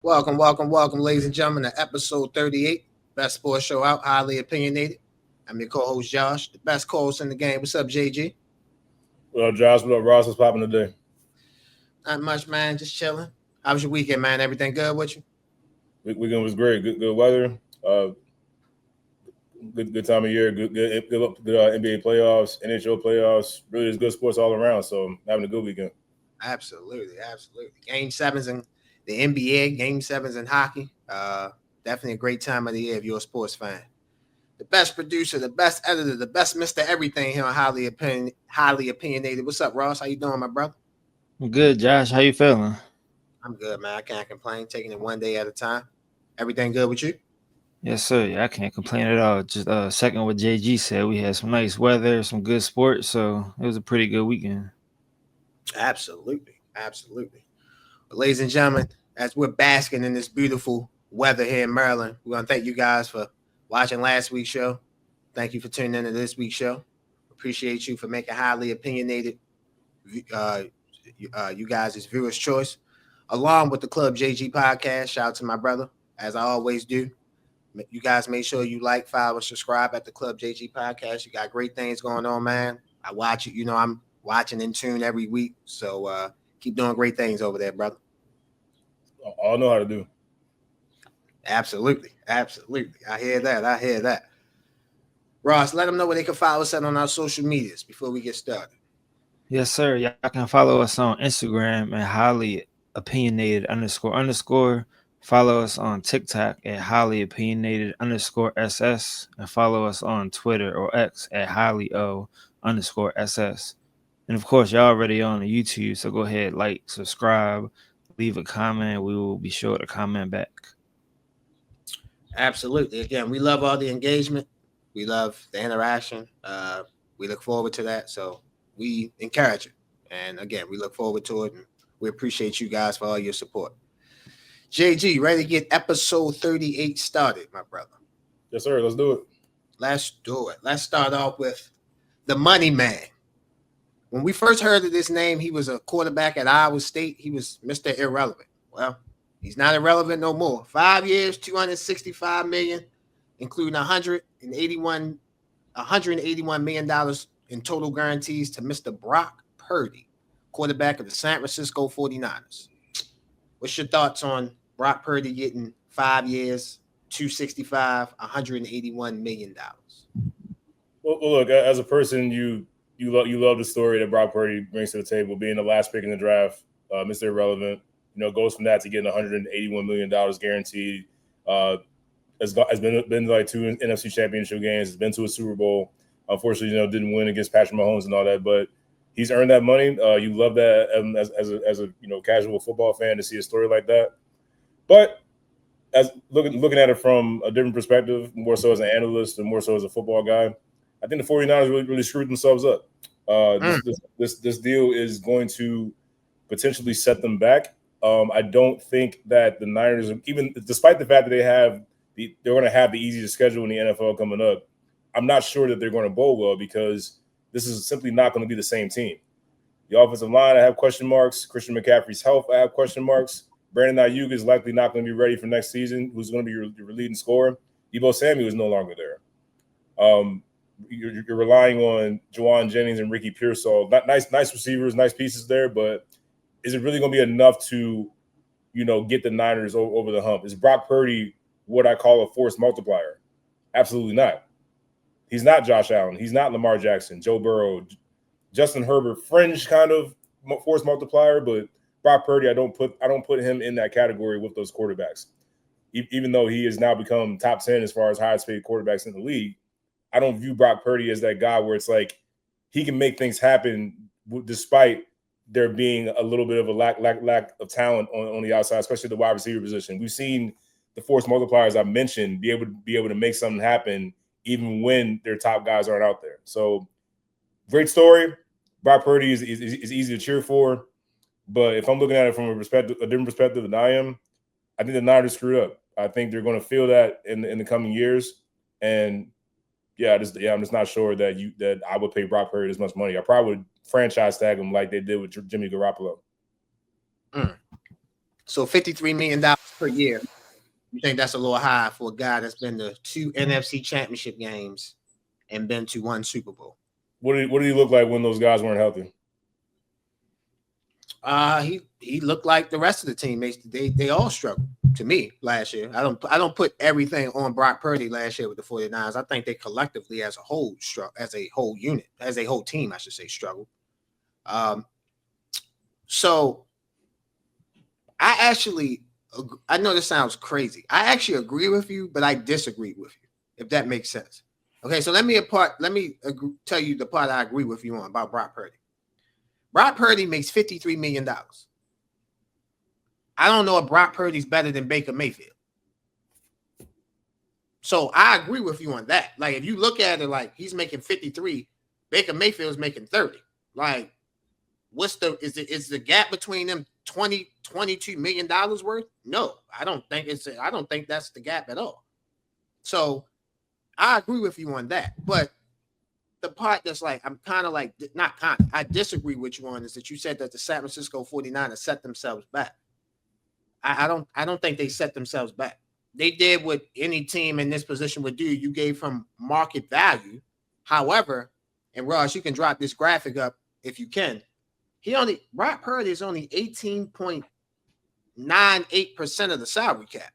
Welcome, ladies and gentlemen, to episode 38, best sports show out, highly opinionated. I'm your co-host Josh, the best co-host in the game. What's up, JG? What up, Josh? What up, Ross? What's popping today? Not much, man. Just chilling. How was your weekend, man? Everything good with you? Weekend was great. Good weather. Good time of year. Good NBA playoffs, NHL playoffs. Really, just good sports all around. So I'm having a good weekend. Absolutely. Game sevens in the NBA, game sevens in hockey. Definitely a great time of the year if you're a sports fan. The best producer, the best editor, the best Mr. Everything here on highly opinionated. What's up, Ross? How you doing, my brother? I'm good, Josh. How you feeling? I'm good, man. I can't complain. Taking it one day at a time. Everything good with you? Yes, sir. Yeah, I can't complain at all. Just second what JG said. We had some nice weather, some good sports, so it was a pretty good weekend. Absolutely. But ladies and gentlemen, as we're basking in this beautiful weather here in Maryland, we want to thank you guys for watching last week's show. Thank you for tuning into this week's show. Appreciate you for making highly opinionated you guys' viewers' choice. Along with the Club JG podcast, shout out to my brother, as I always do. You guys make sure you like, follow, and subscribe at the Club JG podcast. You got great things going on, man. I watch it. I'm watching in tune every week. So keep doing great things over there, brother. All know how to do. Absolutely. I hear that. Ross, let them know where they can follow us at on our social medias before we get started. Yes, sir. Y'all can follow us on Instagram at highly opinionated __. Follow us on TikTok at highly opinionated _SS, and follow us on Twitter or X at highly_SS. And of course, y'all already on the YouTube, so go ahead, like, subscribe, leave a comment. We will be sure to comment back. Absolutely. Again, we love all the engagement. We love the interaction. We look forward to that. So we encourage it. And again, we look forward to it. And we appreciate you guys for all your support. JG, ready to get episode 38 started, my brother? Yes, sir. Let's do it. Let's do it. Let's start off with the money man. When we first heard of this name, he was a quarterback at Iowa State. He was Mr. Irrelevant. Well, he's not irrelevant no more. 5 years, $265 million, including $181 million in total guarantees to Mr. Brock Purdy, quarterback of the San Francisco 49ers. What's your thoughts on Brock Purdy getting 5 years, $265, $181 million? Well, look, as a person, you love the story that Brock Purdy brings to the table, being the last pick in the draft, Mr. Irrelevant. Goes from that to getting $181 million guaranteed. Has been like 2 NFC Championship games. Has been to a Super Bowl. Unfortunately, didn't win against Patrick Mahomes and all that, but he's earned that money. You love that as a casual football fan to see a story like that. But as looking at it from a different perspective, more so as an analyst and more so as a football guy, I think the 49ers really screwed themselves up. This deal is going to potentially set them back. I don't think that the Niners, even despite the fact that they're going to have the easiest schedule in the NFL coming up, I'm not sure that they're going to bowl well because this is simply not going to be the same team. The offensive line, I have question marks. Christian McCaffrey's health, I have question marks. Brandon Ayuk is likely not going to be ready for next season. Who's going to be your leading scorer? Deebo Samuel is no longer there. You're relying on Juwan Jennings and Ricky Pearsall. Nice receivers, nice pieces there, but is it really going to be enough to, get the Niners over the hump? Is Brock Purdy what I call a force multiplier? Absolutely not. He's not Josh Allen. He's not Lamar Jackson, Joe Burrow, Justin Herbert, fringe kind of force multiplier, but Brock Purdy, I don't put him in that category with those quarterbacks. Even though he has now become top 10 as far as highest paid quarterbacks in the league, I don't view Brock Purdy as that guy where it's like he can make things happen despite there being a little bit of a lack of talent on the outside, especially the wide receiver position. We've seen the force multipliers I mentioned be able to make something happen even when their top guys aren't out there. So great story. Brock Purdy is easy to cheer for. But if I'm looking at it from a different perspective than I am, I think the Niners screwed up. I think they're going to feel that in the coming years. And I'm just not sure that I would pay Brock Purdy this much money. I probably would franchise tag him like they did with Jimmy Garoppolo. So $53 million per year. You think that's a little high for a guy that's been to 2 NFC championship games and been to 1 Super Bowl? What did he look like when those guys weren't healthy? He looked like the rest of the teammates. They all struggled to me last year. I don't put everything on Brock Purdy last year with the 49ers. I think they collectively as a whole as a whole unit, as a whole team, I should say, struggled. So I know this sounds crazy. I actually agree with you, but I disagree with you, if that makes sense. Okay, so let me tell you the part I agree with you on about Brock Purdy. Brock Purdy makes $53 million. I don't know if Brock Purdy's better than Baker Mayfield. So I agree with you on that. Like, if you look at it like he's making 53, Baker Mayfield's making 30. Like, is the gap between them $22 million worth? No, I don't think that's the gap at all. So I agree with you on that. But the part that's like, I disagree with you on is that you said that the San Francisco 49ers set themselves back. I don't think they set themselves back. They did what any team in this position would do. You gave him market value. However, and Ross, you can drop this graphic up if you can. Brock Purdy is only 18.98% of the salary cap,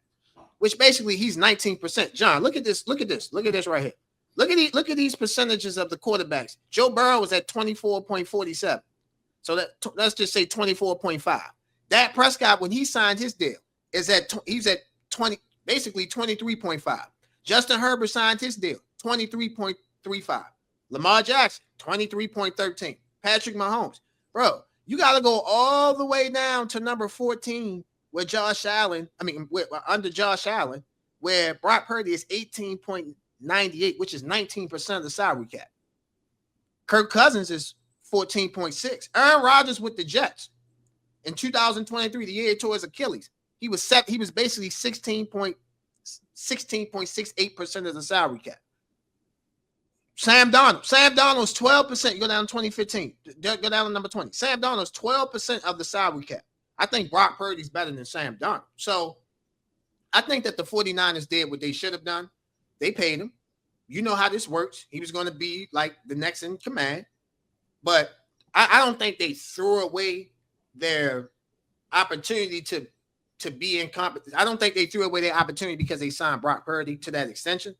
which basically he's 19%. John, look at this right here. Look at these percentages of the quarterbacks. Joe Burrow was at 24.47. So let's just say 24.5. Dak Prescott, when he signed his deal, he's at 20, basically 23.5. Justin Herbert signed his deal, 23.35. Lamar Jackson, 23.13. Patrick Mahomes. Bro, you got to go all the way down to number 14 with under Josh Allen, where Brock Purdy is 18.98, which is 19% of the salary cap. Kirk Cousins is 14.6. Aaron Rodgers with the Jets in 2023, the year he tore his Achilles, he was basically 16.68% of the salary cap. Sam Darnold's 12%. You go down to 2015. Go down to number 20. Sam Darnold's 12% of the salary cap. I think Brock Purdy's better than Sam Darnold. So I think that the 49ers did what they should have done. They paid him. You know how this works. He was going to be like the next in command. But I don't think they threw away their opportunity to be incompetent. I don't think they threw away their opportunity because they signed Brock Purdy to that extension.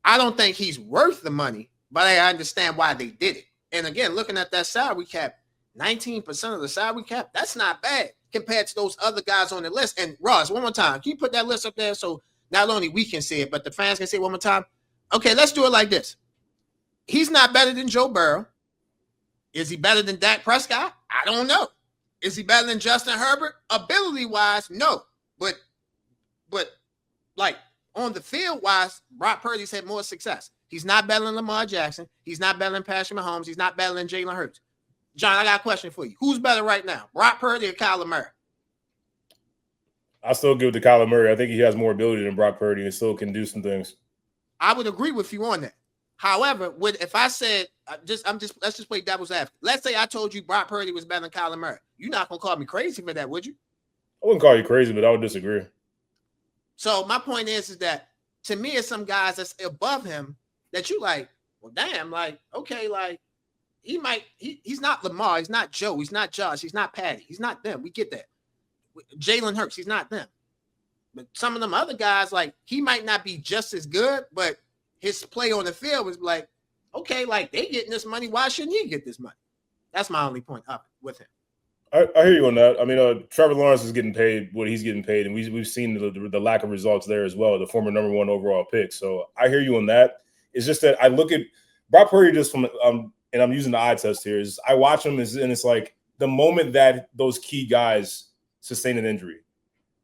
I don't think he's worth the money, but I understand why they did it. And again, looking at that salary cap, 19% of the salary cap, that's not bad compared to those other guys on the list. And Ross, one more time, can you put that list up there so not only we can see it, but the fans can see it one more time? Okay, let's do it like this. He's not better than Joe Burrow. Is he better than Dak Prescott? I don't know. Is he better than Justin Herbert? Ability-wise, no. But like on the field-wise, Brock Purdy's had more success. He's not better than Lamar Jackson. He's not better than Patrick Mahomes. He's not better than Jalen Hurts. John, I got a question for you. Who's better right now, Brock Purdy or Kyler Murray? I still give it to Kyler Murray. I think he has more ability than Brock Purdy and still can do some things. I would agree with you on that. However, if I said let's just play devil's advocate. Let's say I told you Brock Purdy was better than Kyler Murray. You're not gonna call me crazy for that, would you? I wouldn't call you crazy, but I would disagree. So my point is that to me, it's some guys that's above him that you like. Well, damn, like okay, like he's not Lamar, he's not Joe, he's not Josh, he's not Patty, he's not them. We get that. Jalen Hurts, he's not them. But some of them other guys, like he might not be just as good, but his play on the field was like, okay, like they getting this money. Why shouldn't he get this money? That's my only point up with him. I hear you on that. I mean, Trevor Lawrence is getting paid what he's getting paid, and we've seen the lack of results there as well, the former number 1 overall pick. So I hear you on that. It's just that I look at Brock Purdy just from and I'm using the eye test here. Is I watch him and it's like the moment that those key guys sustain an injury,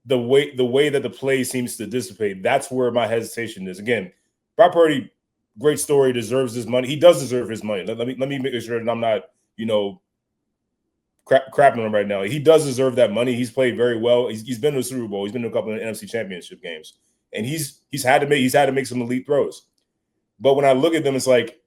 the way that the play seems to dissipate, that's where my hesitation is. Again, Brock Purdy, great story, deserves his money. He does deserve his money. Let me make sure that I'm not, crapping on him right now. He does deserve that money. He's played very well. He's been to the Super Bowl. He's been to a couple of NFC Championship games, and he's had to make some elite throws. But when I look at them, it's like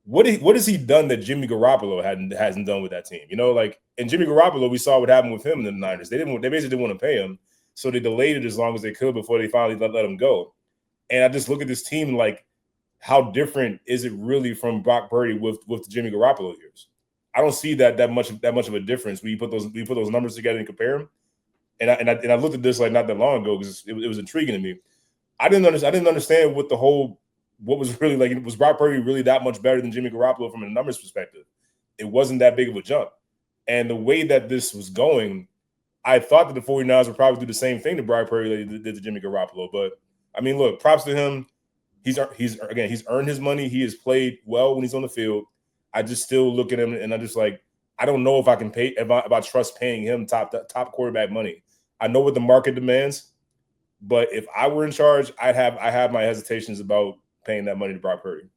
what has he done that Jimmy Garoppolo hasn't done with that team? You know, like, and Jimmy Garoppolo, we saw what happened with him in the Niners. They basically didn't want to pay him, so they delayed it as long as they could before they finally let him go. And I just look at this team like, how different is it really from Brock Purdy with the Jimmy Garoppolo years? I don't see that much of a difference when you put those numbers together and compare them. And I looked at this like not that long ago because it was intriguing to me. I didn't understand what was really like. Was Brock Purdy really that much better than Jimmy Garoppolo from a numbers perspective? It wasn't that big of a jump. And the way that this was going, I thought that the 49ers would probably do the same thing to Brock Purdy like they did to Jimmy Garoppolo. But I mean, look, props to him. He's earned his money. He has played well when he's on the field. I just still look at him and I'm just like, I don't know if I can pay if I trust paying him top quarterback money. I know what the market demands, but if I were in charge, I have my hesitations about paying that money to Brock Purdy.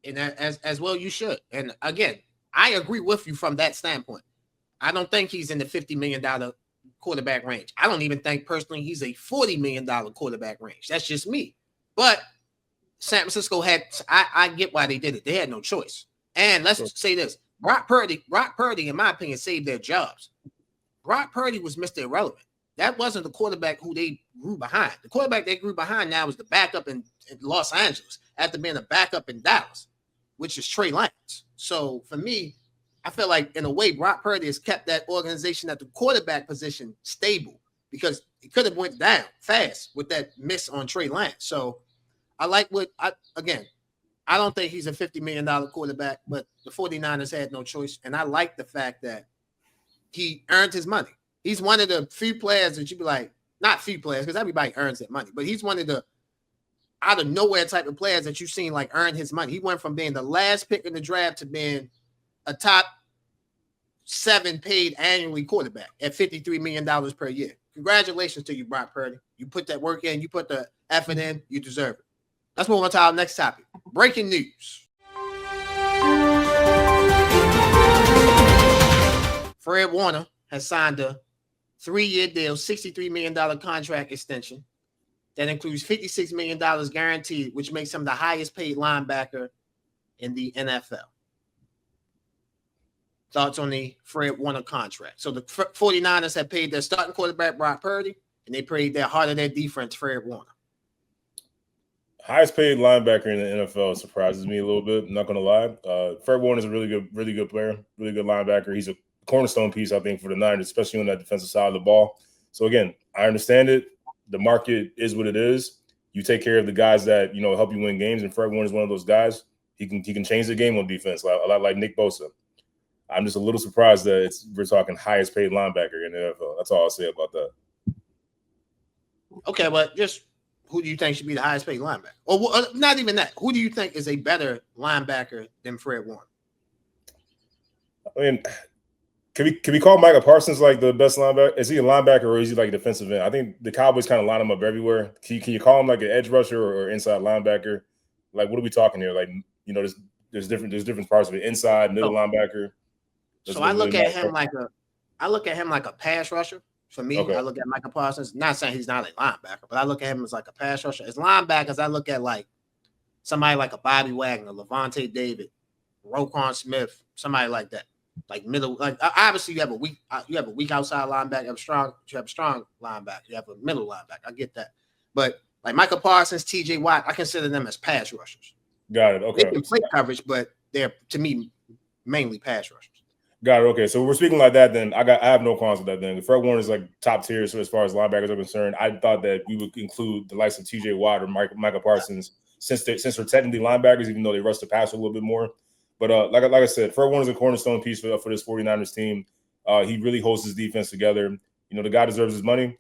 And as well, you should. And again, I agree with you from that standpoint. I don't think he's in the $50 million quarterback range. I don't even think personally he's a $40 million quarterback range. That's just me. But San Francisco had, I get why they did it. They had no choice. And let's say this. Brock Purdy, in my opinion, saved their jobs. Brock Purdy was Mr. Irrelevant. That wasn't the quarterback who they grew behind. The quarterback they grew behind now is the backup in Los Angeles after being a backup in Dallas, which is Trey Lance. So for me, I feel like in a way, Brock Purdy has kept that organization at the quarterback position stable because it could have went down fast with that miss on Trey Lance. So I like I don't think he's a $50 million quarterback, but the 49ers had no choice. And I like the fact that he earned his money. He's one of the few players that you'd be like, not few players, because everybody earns that money, but he's one of the out of nowhere type of players that you've seen like earn his money. He went from being the last pick in the draft to being a top 7 paid annually quarterback at $53 million per year. Congratulations to you, Brock Purdy. You put that work in, you put the effort in, you deserve it. Let's move on to our next topic. Breaking news. Fred Warner has signed a 3-year deal, $63 million contract extension that includes $56 million guaranteed, which makes him the highest paid linebacker in the NFL. Thoughts on the Fred Warner contract? So the 49ers have paid their starting quarterback, Brock Purdy, and they paid their heart of their defense, Fred Warner. Highest paid linebacker in the NFL surprises me a little bit. I'm not going to lie. Fred Warner is a really good player, really good linebacker. He's a cornerstone piece, I think, for the Niners, especially on that defensive side of the ball. So again, I understand it. The market is what it is. You take care of the guys that help you win games, and Fred Warner is one of those guys. He can change the game on defense, a lot like Nick Bosa. I'm just a little surprised that we're talking highest paid linebacker in the NFL. That's all I'll say about that. Okay, but just who do you think should be the highest paid linebacker? Or not even that. Who do you think is a better linebacker than Fred Warner? I mean, can we call Micah Parsons like the best linebacker? Is he a linebacker or is he like a defensive end? I think the Cowboys kind of line him up everywhere. Can you call him like an edge rusher or inside linebacker? Like, what are we talking here? Like, there's different parts of it. Inside, middle linebacker. So I look at him like a pass rusher. For me, okay. I look at Micah Parsons. Not saying he's not a linebacker, but I look at him as like a pass rusher. As linebackers, I look at like somebody like a Bobby Wagner, Levante David, Roquan Smith, somebody like that. Like middle, like obviously you have a weak outside linebacker, you have a strong linebacker, you have a middle linebacker. I get that. But like Micah Parsons, TJ Watt, I consider them as pass rushers. Got it. Okay. They can play coverage, but they're to me mainly pass rushers. Got it. Okay, so we're speaking like that. Then I have no qualms with that. Then Fred Warner is like top tier. So as far as linebackers are concerned, I thought that we would include the likes of T.J. Watt or Micah Parsons since they're technically linebackers, even though they rush the pass a little bit more. But like I said, Fred Warner is a cornerstone piece for this 49ers team. He really holds his defense together. The guy deserves his money.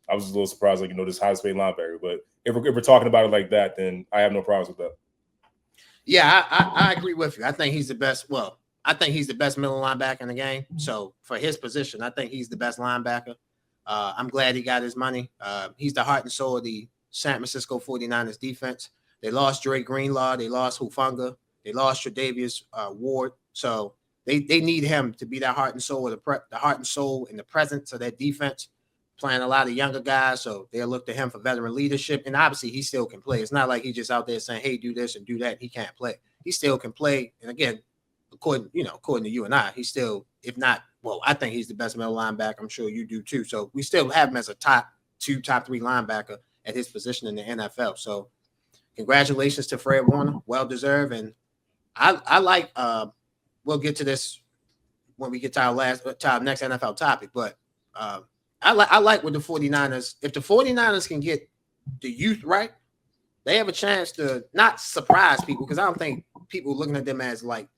I was a little surprised, this highest paid linebacker. But if we're talking about it like that, then I have no problems with that. Yeah, I agree with you. I think he's the best. Well, I think he's the best middle linebacker in the game. So for his position, I think he's the best linebacker. I'm glad he got his money. He's the heart and soul of the San Francisco 49ers defense. They lost Drake Greenlaw. They lost Hufanga. They lost Tre'Davious Ward. So they need him to be that heart and soul of the heart and soul and the presence of that defense. playing a lot of younger guys, so they'll look to him for veteran leadership. And obviously, he still can play. It's not like he's just out there saying, "Hey, do this and do that." He can't play. He still can play. And again, according to you and I, he's still, if not, well, I think he's the best middle linebacker. I'm sure you do too. So we still have him as a top 2, top 3 linebacker at his position in the NFL. So congratulations to Fred Warner, well deserved. And I like. We'll get to this when we get to our next NFL topic, but. I like with the 49ers. If the 49ers can get the youth right, they have a chance to not surprise people, because I don't think people looking at them as like,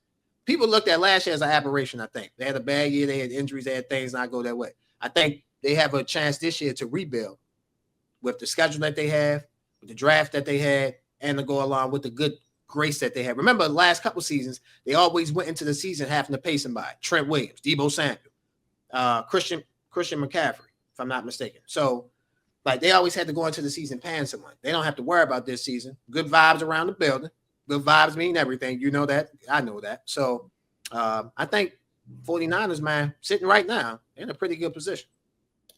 people looked at last year as an aberration. I think they had a bad year. They had injuries. They had things not go their way. I think they have a chance this year to rebuild with the schedule that they have, with the draft that they had, and to go along with the good grace that they have. Remember, the last couple seasons, they always went into the season having to pay somebody. Trent Williams, Deebo Samuel, Christian McCaffrey, if I'm not mistaken. So, like, they always had to go into the season paying someone. They don't have to worry about this season. Good vibes around the building. Good vibes mean everything. You know that. I know that. So, I think 49ers, man, sitting right now in a pretty good position.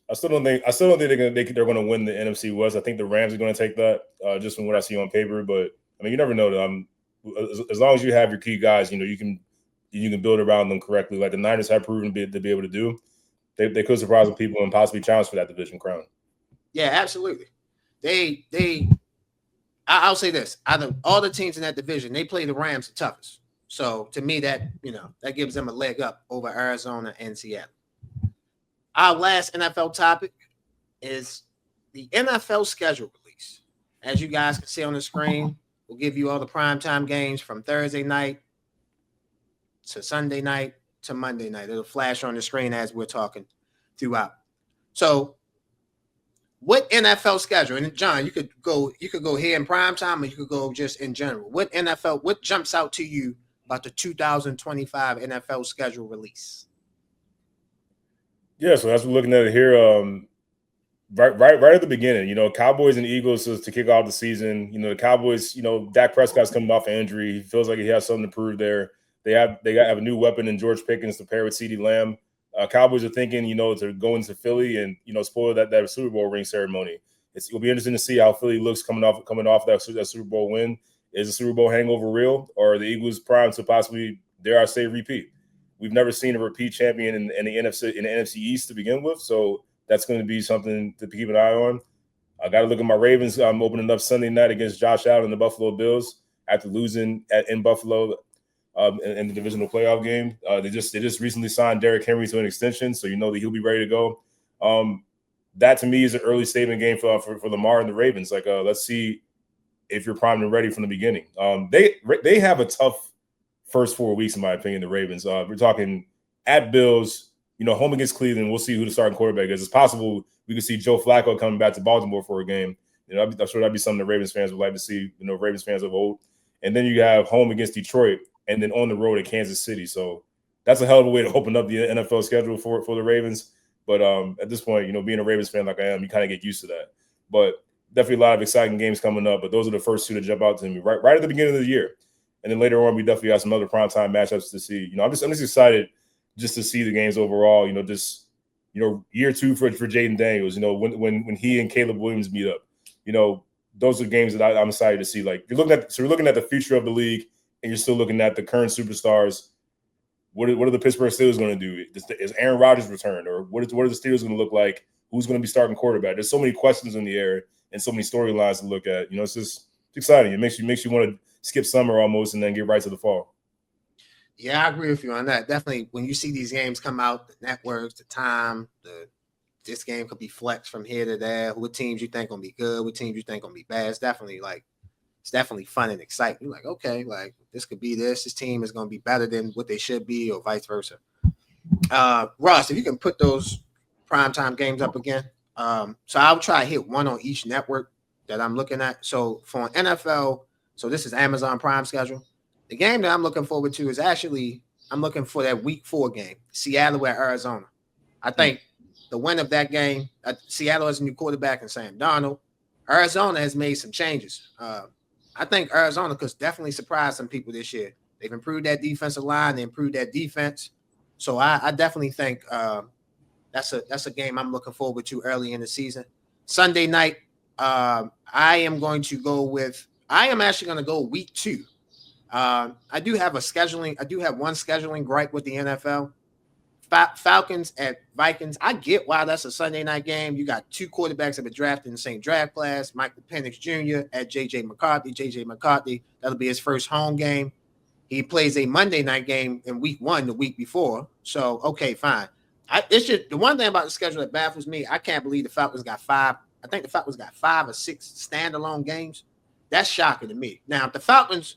I still don't think they're going to win the NFC West. I think the Rams are going to take that, just from what I see on paper. But I mean, you never know. As long as you have your key guys, you can build around them correctly. Like the Niners have proven to be able to do. They could surprise some people and possibly challenge for that division crown. Yeah, absolutely. I'll say this: out of all the teams in that division, they play the Rams the toughest. So to me, that gives them a leg up over Arizona and Seattle. Our last NFL topic is the NFL schedule release. As you guys can see on the screen, we'll give you all the primetime games from Thursday night to Sunday night to Monday night. It'll flash on the screen as we're talking throughout. So what NFL schedule, and John, you could go here in prime time, or you could go just in general. What jumps out to you about the 2025 NFL schedule release? Yeah, so as we're looking at it here, right at the beginning, Cowboys and Eagles to kick off the season. The Cowboys, Dak Prescott's coming off an injury. He feels like he has something to prove there. They have a new weapon in George Pickens to pair with CeeDee Lamb. Cowboys are thinking, to go into Philly and spoil that Super Bowl ring ceremony. It'll be interesting to see how Philly looks coming off that Super Bowl win. Is the Super Bowl hangover real, or are the Eagles primed to possibly, dare I say, repeat? We've never seen a repeat champion in the NFC East to begin with, so that's going to be something to keep an eye on. I got to look at my Ravens. I'm opening up Sunday night against Josh Allen and the Buffalo Bills after losing in Buffalo. In the divisional playoff game, they just recently signed Derrick Henry to an extension, so that he'll be ready to go. That to me is an early statement game for Lamar and the Ravens. Like, let's see if you're primed and ready from the beginning. They have a tough first 4 weeks, in my opinion. The Ravens. We're talking at Bills, home against Cleveland. We'll see who the starting quarterback is. It's possible we could see Joe Flacco coming back to Baltimore for a game. I'm sure that'd be something the Ravens fans would like to see. Ravens fans of old. And then you have home against Detroit, and then on the road at Kansas City. So that's a hell of a way to open up the NFL schedule for the Ravens. But at this point, being a Ravens fan like I am, you kind of get used to that. But definitely a lot of exciting games coming up. But those are the first two to jump out to me right at the beginning of the year. And then later on, we definitely got some other primetime matchups to see. I'm just excited just to see the games overall. Year two for Jaden Daniels. When he and Caleb Williams meet up. Those are games that I'm excited to see. Like we're looking at the future of the league. And you're still looking at the current superstars. What are the Pittsburgh Steelers going to do? Is Aaron Rodgers returned, or what are the Steelers going to look like? Who's going to be starting quarterback? There's so many questions in the air and so many storylines to look at. It's exciting. It makes you want to skip summer almost and then get right to the fall. Yeah, I agree with you on that. Definitely, when you see these games come out, the networks, the time, this game could be flexed from here to there. What teams you think gonna be good? What teams you think gonna be bad? It's definitely fun and exciting. You're like, okay, like this could be this. This team is going to be better than what they should be, or vice versa. Ross, if you can put those primetime games up again. So I'll try to hit one on each network that I'm looking at. So for NFL, so this is Amazon Prime schedule. The game that I'm looking forward to is I'm looking for that Week 4 game, Seattle at Arizona. I think the win of that game, Seattle has a new quarterback in Sam Darnold. Arizona has made some changes. I think Arizona could definitely surprise some people this year. They've improved that defensive line. They improved that defense. So I definitely think That's a game I'm looking forward to early in the season. Sunday night, I am actually going to go week 2. I do have one scheduling gripe with the NFL. Falcons at Vikings. I get why that's a Sunday night game. You got 2 quarterbacks that have been drafted in the same draft class. Michael Penix Jr. at J.J. McCarthy. J.J. McCarthy, that'll be his first home game. He plays a Monday night game in week 1 the week before. So, okay, fine. It's just the one thing about the schedule that baffles me. I can't believe the Falcons got 5. I think the Falcons got 5 or 6 standalone games. That's shocking to me. Now, if the Falcons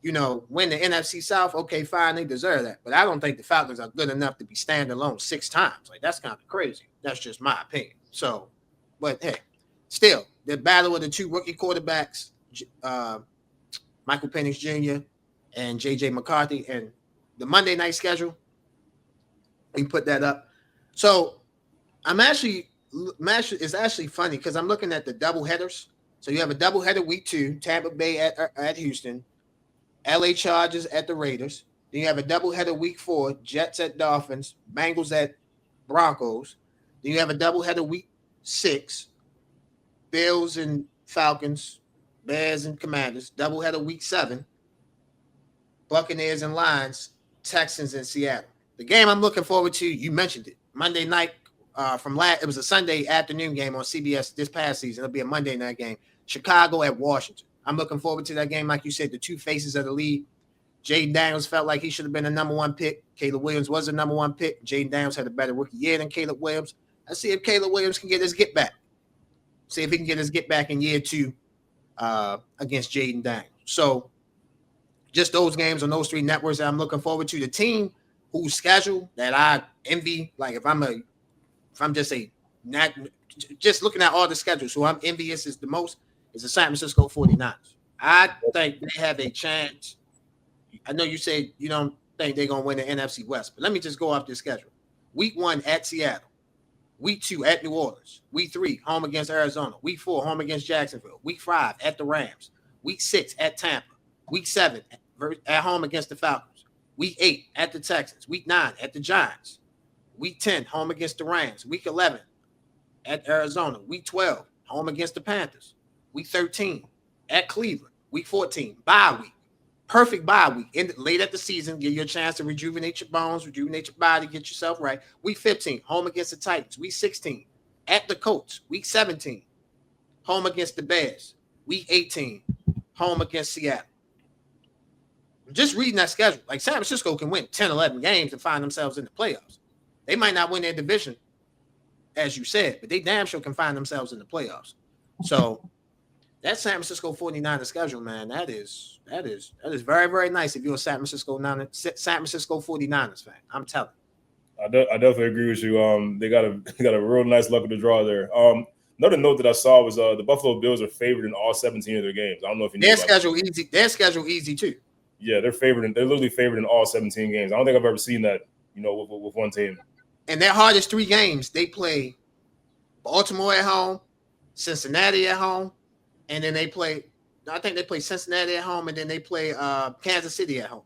win the NFC South, okay, fine, they deserve that. But I don't think the Falcons are good enough to be standalone 6 times. Like, that's kind of crazy. That's just my opinion. So, but hey, still, the battle of the 2 rookie quarterbacks, Michael Penix Jr. and J.J. McCarthy, and the Monday night schedule, we put that up. So, it's actually funny because I'm looking at the double headers. So, you have a double header week 2, Tampa Bay at Houston, LA Chargers at the Raiders. Then you have a doubleheader week 4, Jets at Dolphins, Bengals at Broncos. Then you have a doubleheader week 6, Bills and Falcons, Bears and Commanders. Doubleheader week 7, Buccaneers and Lions, Texans and Seattle. The game I'm looking forward to, you mentioned it, Monday night it was a Sunday afternoon game on CBS this past season. It'll be a Monday night game. Chicago at Washington. I'm looking forward to that game. Like you said, the 2 faces of the league. Jaden Daniels felt like he should have been a number 1 pick. Caleb Williams was a number 1 pick. Jaden Daniels had a better rookie year than Caleb Williams. Let's see if Caleb Williams can get his get back. See if he can get his get back in year 2 against Jaden Daniels. So just those games on those 3 networks that I'm looking forward to. The team whose schedule that I envy, like if I'm just looking at all the schedules, who I'm envious is the most, is the San Francisco 49ers. I think they have a chance. I know you say you don't think they're going to win the NFC West, but let me just go off this schedule. Week 1 at Seattle. Week 2 at New Orleans. Week 3, home against Arizona. Week 4, home against Jacksonville. Week 5 at the Rams. Week 6 at Tampa. Week 7 at home against the Falcons. Week 8 at the Texans. Week 9 at the Giants. Week 10, home against the Rams. Week 11 at Arizona. Week 12, home against the Panthers. Week 13 at Cleveland. Week 14, bye week. Perfect bye week. Late at the season, give you a chance to rejuvenate your bones, rejuvenate your body, get yourself right. Week 15, home against the Titans. Week 16, at the Colts. Week 17, home against the Bears. Week 18, home against Seattle. Just reading that schedule, like San Francisco can win 10, 11 games and find themselves in the playoffs. They might not win their division, as you said, but they damn sure can find themselves in the playoffs. So that San Francisco 49ers schedule, man, that is very, very nice if you're a San Francisco 49ers fan. I'm telling you. I definitely agree with you. They got a real nice luck of the draw there. Another note that I saw was the Buffalo Bills are favored in all 17 of their games. I don't know if you know their schedule easy. Their schedule easy too. Yeah, they're literally favored in all 17 games. I don't think I've ever seen that, with one team. And their hardest 3 games, they play Baltimore at home, Cincinnati at home, and then they play Cincinnati at home, and then they play Kansas City at home.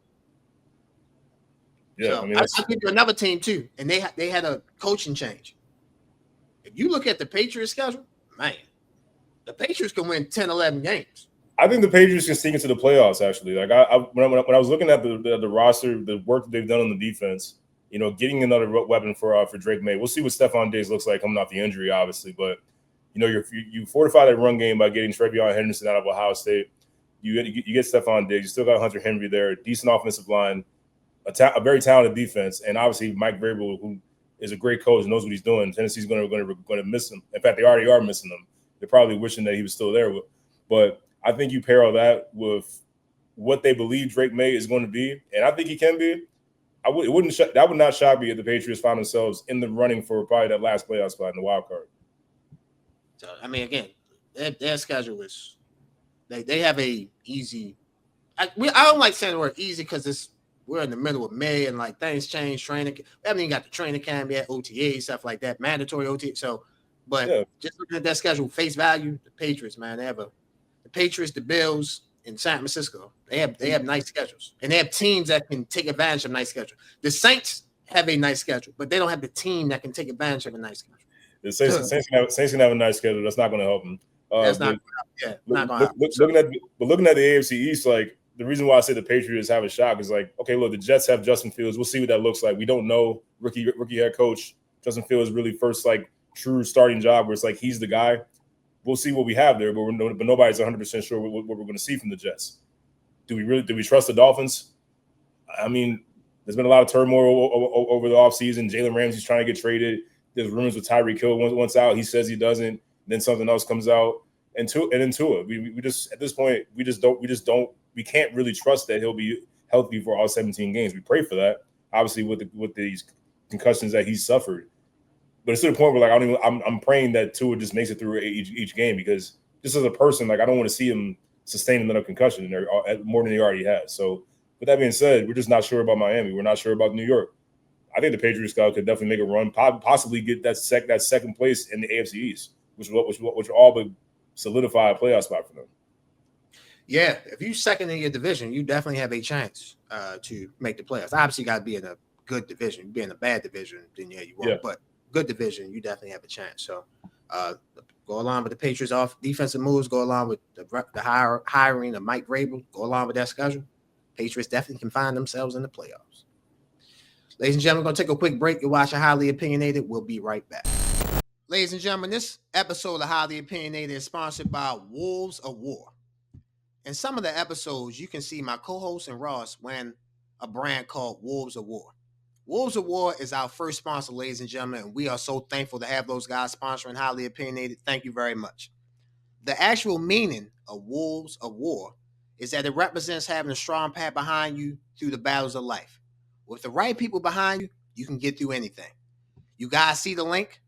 Yeah, so I'll give you another team too, and they had a coaching change. If you look at the Patriots schedule, man, the Patriots can win 10, 11 games. I think the Patriots can sneak into the playoffs. Actually, like when I was looking at the roster, the work that they've done on the defense, getting another weapon for Drake May. We'll see what Stephon Diggs looks like coming off the injury, obviously, but you fortify that run game by getting Trevion Henderson out of Ohio State. You get Stephon Diggs. You still got Hunter Henry there. Decent offensive line, a very talented defense, and obviously Mike Vrabel, who is a great coach, knows what he's doing. Tennessee's going to miss him. In fact, they already are missing him. They're probably wishing that he was still there. But I think you pair all that with what they believe Drake May is going to be, and I think he can be. That would not shock me if the Patriots find themselves in the running for probably that last playoff spot in the wild card. So I mean, again, their schedule is they have a easy. I don't like saying the word easy because we're in the middle of May and like things change. Training, we haven't even got the training camp yet, OTA stuff like that, mandatory OTA. So, but just looking at that schedule, face value, the Patriots, man, they have the Patriots, the Bills, and San Francisco. They have nice schedules, and they have teams that can take advantage of nice schedules. The Saints have a nice schedule, but they don't have the team that can take advantage of a nice schedule. The Saints can have a nice schedule. That's not going to help them. That's not going to happen. Looking at the AFC East, like the reason why I say the Patriots have a shot is like, okay, look, the Jets have Justin Fields. We'll see what that looks like. We don't know rookie head coach Justin Fields really first like true starting job where it's like he's the guy. We'll see what we have there, but nobody's 100% sure what we're going to see from the Jets. Do we trust the Dolphins? I mean, there's been a lot of turmoil over the offseason. Jalen Ramsey's trying to get traded. There's rumors with Tyreek Hill once out. He says he doesn't. Then something else comes out. And then Tua. We just at this point we can't really trust that he'll be healthy for all 17 games. We pray for that, obviously with these concussions that he's suffered. But it's to the point where like I'm praying that Tua just makes it through each game, because just as a person, like I don't want to see him sustain another concussion in there more than he already has. So with that being said, we're just not sure about Miami. We're not sure about New York. I think the Patriots could definitely make a run, possibly get that second place in the AFC East, which all but solidify a playoff spot for them. Yeah, if you second in your division, you definitely have a chance to make the playoffs. Obviously, you got to be in a good division. Be in a bad division, then you won't. Yeah. But good division, you definitely have a chance. So go along with the Patriots off defensive moves. Go along with the hiring of Mike Vrabel. Go along with that schedule. Patriots definitely can find themselves in the playoffs. Ladies and gentlemen, we're going to take a quick break. You're watching Highly Opinionated. We'll be right back. Ladies and gentlemen, this episode of Highly Opinionated is sponsored by Wolves of War. In some of the episodes, you can see my co-host and Ross wearing a brand called Wolves of War. Wolves of War is our first sponsor, ladies and gentlemen, and we are so thankful to have those guys sponsoring Highly Opinionated. Thank you very much. The actual meaning of Wolves of War is that it represents having a strong path behind you through the battles of life. With the right people behind you, you can get through anything. You guys see the link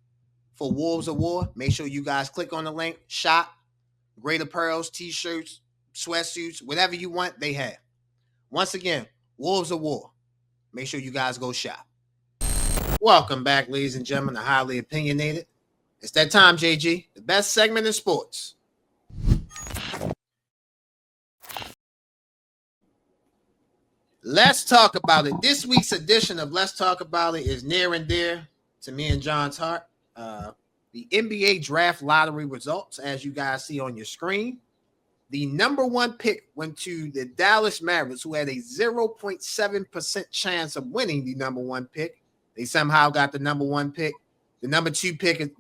for Wolves of War? Make sure you guys click on the link, shop, great apparels, t-shirts, sweatsuits, whatever you want, they have. Once again, Wolves of War. Make sure you guys go shop. Welcome back, ladies and gentlemen, to Highly Opinionated. It's that time, JG, the best segment in sports. Let's talk about it. This week's edition of Let's Talk About It is near and dear to me and John's heart. The NBA draft lottery results, as you guys see on your screen. The number one pick went to the Dallas Mavericks, who had a 0.7% chance of winning the number one pick. They somehow got the number one pick. The number two pick is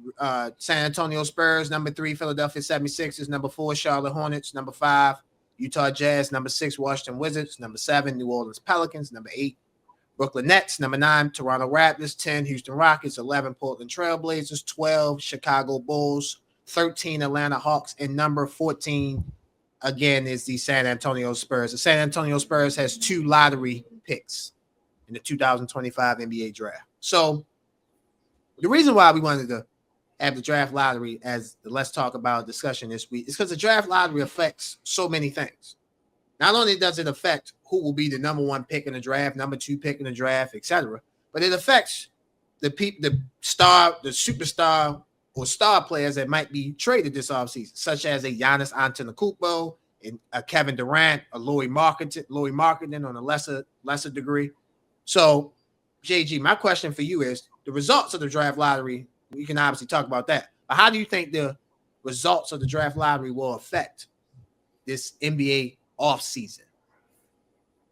San Antonio Spurs. Number 3, Philadelphia 76ers. Number 4, Charlotte Hornets. Number 5, Utah Jazz. Number 6, Washington Wizards. Number 7, New Orleans Pelicans. Number 8, Brooklyn Nets. Number 9, Toronto Raptors. 10, Houston Rockets. 11, Portland Trail Blazers. 12, Chicago Bulls. 13, Atlanta Hawks. And number 14, again, is the San Antonio Spurs. The San Antonio Spurs has 2 lottery picks in the 2025 NBA draft. So the reason why we wanted to have the draft lottery as the Let's Talk About discussion this week is because the draft lottery affects so many things. Not only does it affect who will be the number one pick in the draft, number 2 pick in the draft, etc., but it affects the superstar or star players that might be traded this offseason, such as a Giannis Antetokounmpo, and a Kevin Durant, a Lauri Markkanen on a lesser degree. So, JG, my question for you is the results of the draft lottery. We can obviously talk about that, but how do you think the results of the draft lottery will affect this NBA offseason?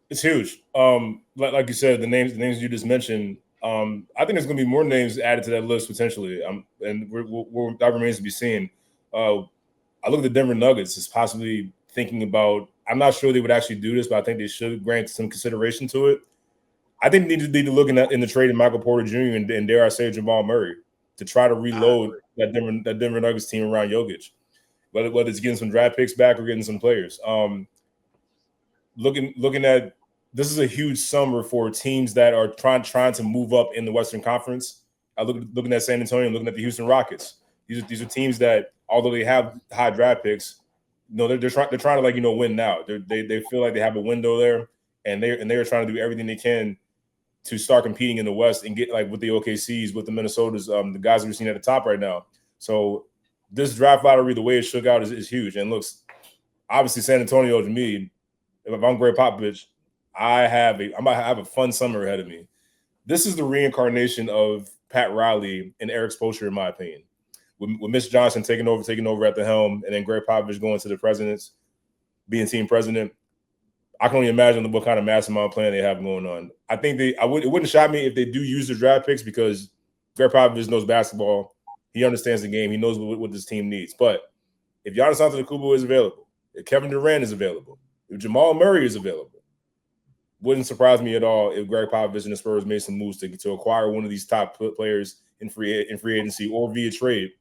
It's huge. Like you said, the names you just mentioned. I think there's going to be more names added to that list potentially, and that remains to be seen. I look at the Denver Nuggets as possibly thinking about. I'm not sure they would actually do this, but I think they should grant some consideration to it. I think they need to look in the trade of Michael Porter Jr. and dare I say Jamal Murray to try to reload that Denver Nuggets team around Jokic, whether it's getting some draft picks back or getting some players. Looking at this is a huge summer for teams that are trying to move up in the Western Conference. I looking at San Antonio, looking at the Houston Rockets. These are teams that, although they have high draft picks, they're trying to win now. They feel like they have a window there, and they are trying to do everything they can to start competing in the West and get like with the OKCs, with the Minnesotas, the guys we're seeing at the top right now. So this draft lottery, the way it shook out, is huge. And looks, obviously San Antonio to me, if I'm Greg Popovich, I have a fun summer ahead of me. This is the reincarnation of Pat Riley and Eric Spoelstra, in my opinion. With Mitch Johnson taking over at the helm, and then Greg Popovich going to the presidents, being team president. I can only imagine what kind of mastermind plan they have going on. I think it wouldn't shock me if they do use the draft picks, because Greg Popovich knows basketball. He understands the game. He knows what this team needs. But if Giannis Antetokounmpo is available, if Kevin Durant is available, if Jamal Murray is available, wouldn't surprise me at all if Greg Popovich and the Spurs made some moves to acquire one of these top players in free agency or via trade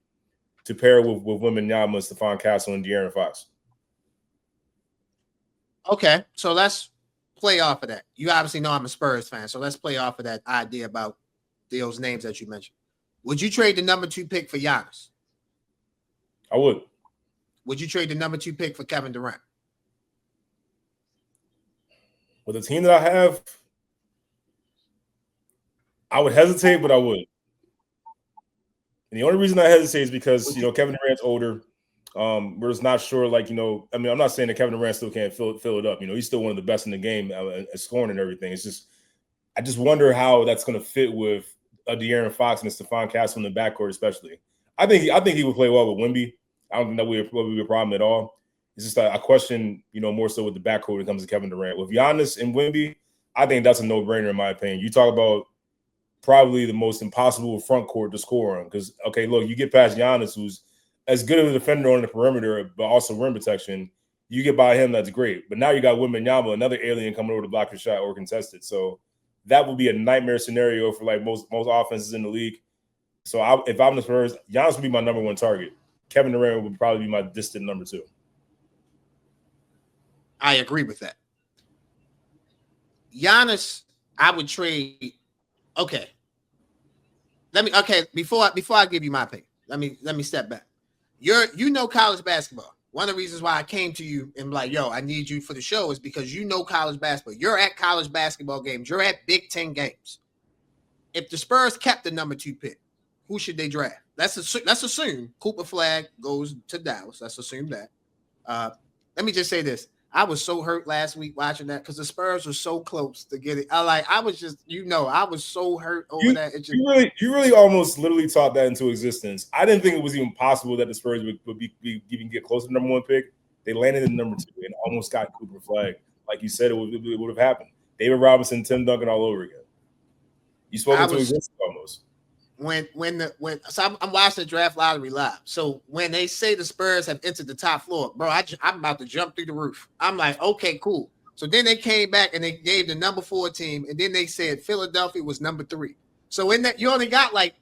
to pair with Wembanyama, Stephon Castle, and De'Aaron Fox. Okay, so let's play off of that. You obviously know I'm a Spurs fan, so let's play off of that idea about those names that you mentioned. Would you trade the number 2 pick for Giannis? I would. Would you trade the number 2 pick for Kevin Durant? With the team that I have, I would hesitate, but I would. And the only reason I hesitate is because, Kevin Durant's older. We're just not sure, I'm not saying that Kevin Durant still can't fill it up. He's still one of the best in the game at scoring and everything. It's just, I just wonder how that's going to fit with a De'Aaron Fox and a Stephon Castle in the backcourt, especially. I think he would play well with Wemby. I don't think that would be a problem at all. It's just a question, more so with the backcourt when it comes to Kevin Durant. With Giannis and Wemby, I think that's a no-brainer in my opinion. You talk about probably the most impossible front court to score on, because, okay, look, you get past Giannis, who's as good of a defender on the perimeter, but also rim protection. You get by him, that's great. But now you got Wembanyama, another alien coming over to block your shot or contest it. So that would be a nightmare scenario for most offenses in the league. So if I'm the Spurs, Giannis would be my number 1 target. Kevin Durant would probably be my distant number 2. I agree with that. Giannis, I would trade. Okay. Before I give you my opinion, let me step back. You know college basketball. One of the reasons why I came to you and like, yo, I need you for the show is because you know college basketball. You're at college basketball games. You're at Big Ten games. If the Spurs kept the number 2 pick, who should they draft? Let's assume Cooper Flag goes to Dallas. Let's assume that. Let me just say this. I was so hurt last week watching that because the Spurs were so close to get it. I was so hurt over that. You really almost literally taught that into existence. I didn't think it was even possible that the Spurs would even get close to the number 1 pick. They landed in number 2 and almost got Cooper Flag. Like you said, it would have happened. David Robinson, Tim Duncan all over again. You spoke into existence almost. So I'm watching the draft lottery live. So when they say the Spurs have entered the top floor, bro, I'm about to jump through the roof. I'm like, okay, cool. So then they came back and they gave the number 4 team, and then they said Philadelphia was number 3. So in that, you only got like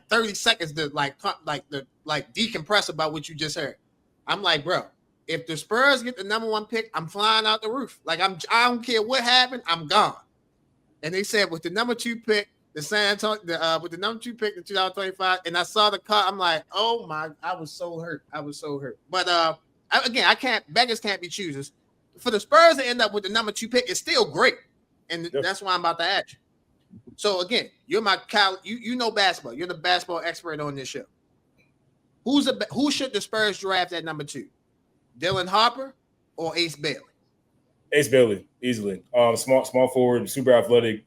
30 seconds to decompress about what you just heard. I'm like, bro, if the Spurs get the number 1 pick, I'm flying out the roof. I don't care what happened, I'm gone. And they said with the number 2 pick, the San Antonio, with the number 2 pick in 2025, and I saw the cut. I'm like, oh my! I was so hurt. But beggars can't be choosers. For the Spurs to end up with the number 2 pick is still great, and that's why I'm about to ask you. So again, you're my you know basketball. You're the basketball expert on this show. Who should the Spurs draft at number 2? Dylan Harper or Ace Bailey? Ace Bailey, easily. Small forward, super athletic.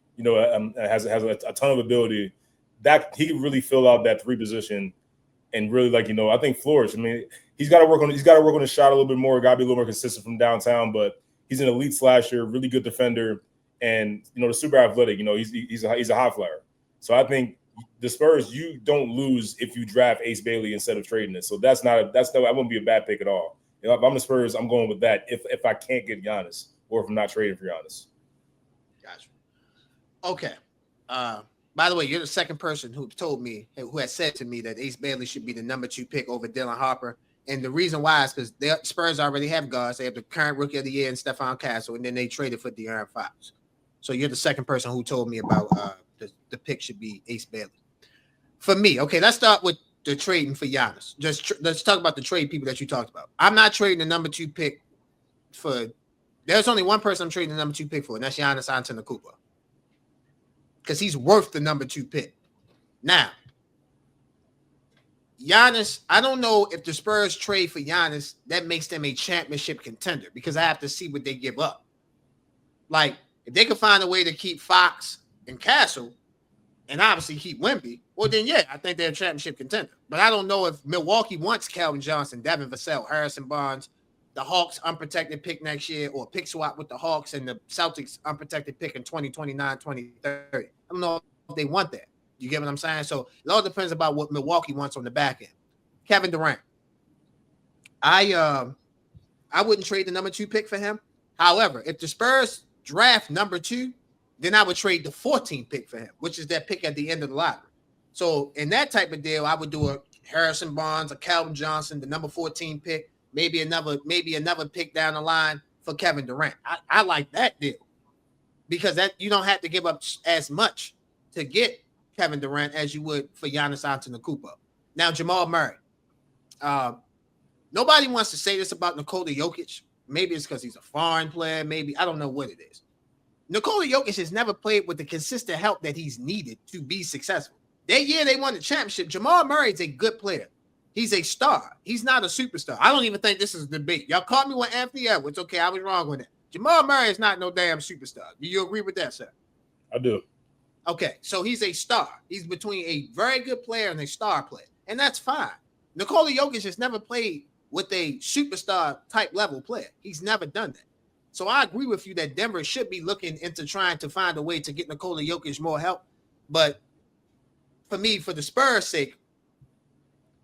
Has a ton of ability that he can really fill out that 3 position and really I think flourish. I mean, he's got to work on his shot a little bit more. Got to be a little more consistent from downtown, but he's an elite slasher, really good defender, and the super athletic. He's a high flyer. So I think the Spurs, you don't lose if you draft Ace Bailey instead of trading it. So that wouldn't be a bad pick at all. If I'm the Spurs, I'm going with that. If I can't get Giannis or if I'm not trading for Giannis. Gotcha. Okay. By the way, you're the second person who has said to me that Ace Bailey should be the number 2 pick over Dylan Harper. And the reason why is because the Spurs already have guards. They have the current rookie of the year in Stephon Castle, and then they traded for De'Aaron Fox. So you're the second person who told me about the pick should be Ace Bailey. For me, okay, let's start with the trading for Giannis. Let's talk about the trade people that you talked about. I'm not trading the number 2 pick for. There's only one person I'm trading the number 2 pick for, and that's Giannis Antetokounmpo. Because he's worth the number 2 pick. Now, Giannis, I don't know if the Spurs trade for Giannis, that makes them a championship contender because I have to see what they give up. Like, if they could find a way to keep Fox and Castle, and obviously keep Wemby, well then yeah, I think they're a championship contender. But I don't know if Milwaukee wants Calvin Johnson, Devin Vassell, Harrison Barnes, the Hawks unprotected pick next year, or pick swap with the Hawks and the Celtics unprotected pick in 2029, 2030. I don't know if they want that. You get what I'm saying? So it all depends about what Milwaukee wants on the back end. Kevin Durant. I wouldn't trade the number 2 pick for him. However, if the Spurs draft number 2, then I would trade the 14th pick for him, which is that pick at the end of the lottery. So in that type of deal, I would do a Harrison Barnes, a Calvin Johnson, the number 14 pick, maybe another pick down the line for Kevin Durant. I like that deal because that you don't have to give up as much to get Kevin Durant as you would for Giannis Antetokounmpo. Now, Jamal Murray. Nobody wants to say this about Nikola Jokic. Maybe it's because he's a foreign player. Maybe I don't know what it is. Nikola Jokic has never played with the consistent help that he's needed to be successful. That year they won the championship. Jamal Murray is a good player. He's a star. He's not a superstar. I don't even think this is a debate. Y'all caught me with Anthony Edwards. Okay, I was wrong with that. Jamal Murray is not no damn superstar. Do you agree with that, sir? I do. Okay, so he's a star. He's between a very good player and a star player, and that's fine. Nikola Jokic has never played with a superstar type level player. He's never done that. So I agree with you that Denver should be looking into trying to find a way to get Nikola Jokic more help. But for me, for the Spurs' sake,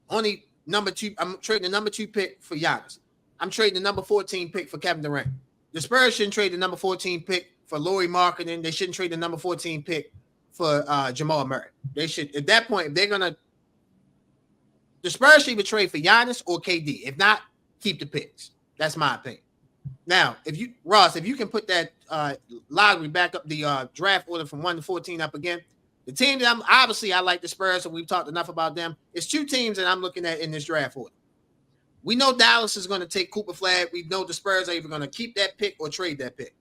only number 2, I'm trading the number 2 pick for Giannis. I'm trading the number 14 pick for Kevin Durant. The Spurs shouldn't trade the number 14 pick for Lauri Markkanen. They shouldn't trade the number 14 pick for Jamal Murray. They should, at that point, if they're going to, the Spurs should either trade for Giannis or KD. If not, keep the picks. That's my opinion. Now, if you can put that lottery back up, the draft order from 1 to 14 up again, the team that I like the Spurs, and we've talked enough about them. It's 2 teams that I'm looking at in this draft order. We know Dallas is going to take Cooper Flag. We know the Spurs are either going to keep that pick or trade that pick.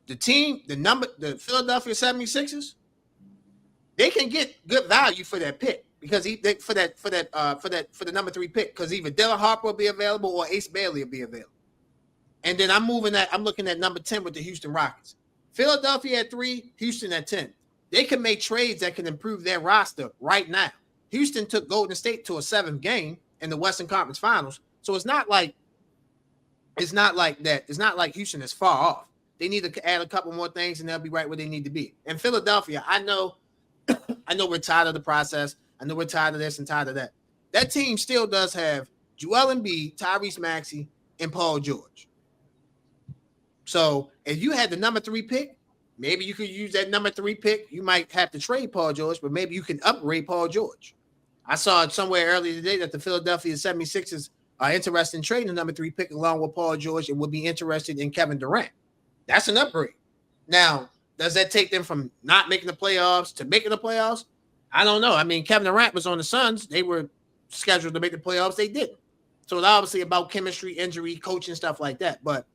The Philadelphia 76ers, they can get good value for that pick because for the number 3 pick, because either Dylan Harper will be available or Ace Bailey will be available. And then I'm looking at number 10 with the Houston Rockets. Philadelphia at 3, Houston at 10. They can make trades that can improve their roster right now. Houston took Golden State to a 7th game in the Western Conference Finals. So it's not like that. It's not like Houston is far off. They need to add a couple more things and they'll be right where they need to be. And Philadelphia, I know we're tired of the process. I know we're tired of this and tired of that. That team still does have Joel Embiid, Tyrese Maxey, and Paul George. So if you had the number 3 pick, maybe you could use that number 3 pick. You might have to trade Paul George, but maybe you can upgrade Paul George. I saw it somewhere earlier today that the Philadelphia 76ers are interested in trading the number 3 pick along with Paul George and would be interested in Kevin Durant. That's an upgrade. Now, does that take them from not making the playoffs to making the playoffs? I don't know. I mean, Kevin Durant was on the Suns. They were scheduled to make the playoffs. They didn't. So it's obviously about chemistry, injury, coaching, stuff like that. But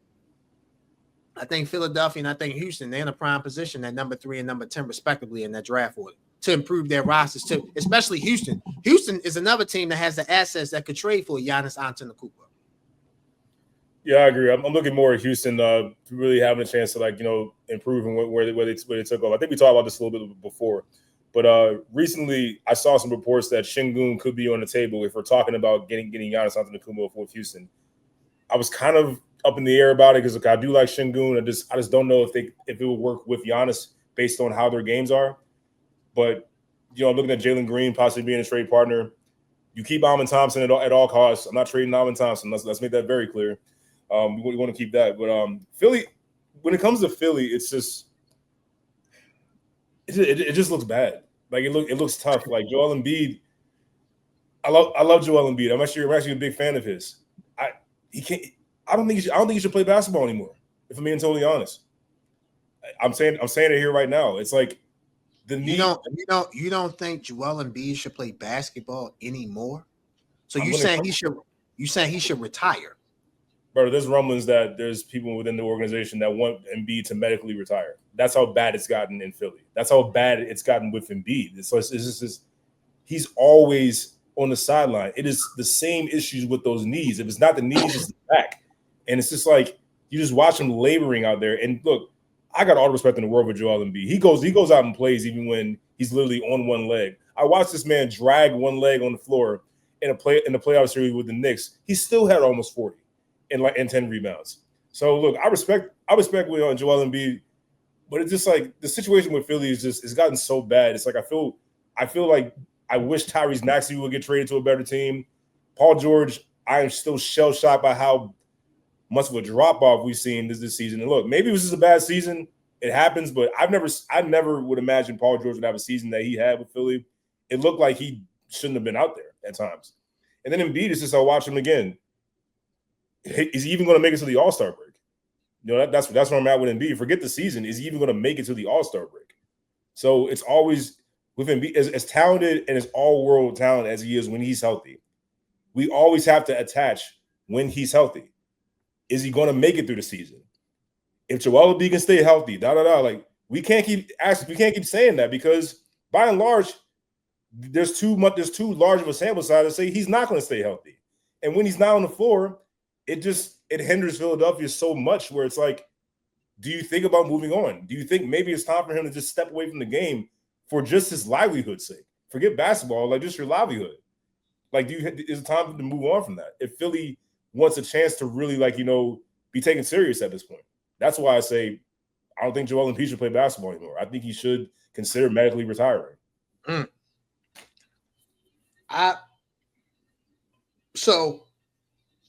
I think Philadelphia and I think Houston, they're in a prime position at number 3 and number 10, respectively, in that draft order to improve their rosters too, especially Houston. Houston is another team that has the assets that could trade for Giannis Antetokounmpo. Yeah, I agree. I'm looking more at Houston really having a chance to improve and where they took off. I think we talked about this a little bit before, but recently I saw some reports that Şengün could be on the table if we're talking about getting Giannis Antetokounmpo for Houston. I was kind of up in the air about it because I do like Şengün. I just don't know if it will work with Giannis based on how their games are. But looking at Jalen Green possibly being a trade partner, you keep Amin Thompson at all costs. I'm not trading Amin Thompson. Let's make that very clear. We want to keep that. But Philly, when it comes to Philly, it's just it just looks bad. Like it looks tough. Like Joel Embiid, I love Joel Embiid. I'm actually a big fan of his. I don't think he should play basketball anymore. If I'm being totally honest, I'm saying it here right now. It's like the need. You don't think Joel Embiid should play basketball anymore? So you saying he should retire? Bro, there's rumblings that there's people within the organization that want Embiid to medically retire. That's how bad it's gotten in Philly. That's how bad it's gotten with Embiid. It's just he's always on the sideline. It is the same issues with those knees. If it's not the knees, it's the back. And it's just like you just watch him laboring out there. And look, I got all the respect in the world for Joel Embiid. He goes out and plays even when he's literally on one leg. I watched this man drag one leg on the floor in the playoff series with the Knicks. He still had almost 40 and 10 rebounds. So look, I respect Joel Embiid, but it's just like the situation with Philly it's gotten so bad. It's like I feel like I wish Tyrese Maxey would get traded to a better team. Paul George, I am still shell shocked by how much of a drop off we've seen this season. And look, maybe it was just a bad season. It happens, but I never would imagine Paul George would have a season that he had with Philly. It looked like he shouldn't have been out there at times. And then Embiid is just, I'll watch him again. Is he even going to make it to the All-Star break? That's where I'm at with Embiid. Forget the season. Is he even going to make it to the All-Star break? So it's always with Embiid, as talented and as all-world talent as he is when he's healthy, we always have to attach when he's healthy. Is he going to make it through the season? If Joel Embiid can stay healthy, like we can't keep saying that because by and large, there's too large of a sample size to say he's not going to stay healthy. And when he's not on the floor, it hinders Philadelphia so much where it's like, do you think about moving on? Do you think maybe it's time for him to just step away from the game for just his livelihood's sake? Forget basketball, like just your livelihood. Like, is it time to move on from that? If Philly wants a chance to really, be taken serious at this point. That's why I say I don't think Joel Embiid should play basketball anymore. I think he should consider medically retiring.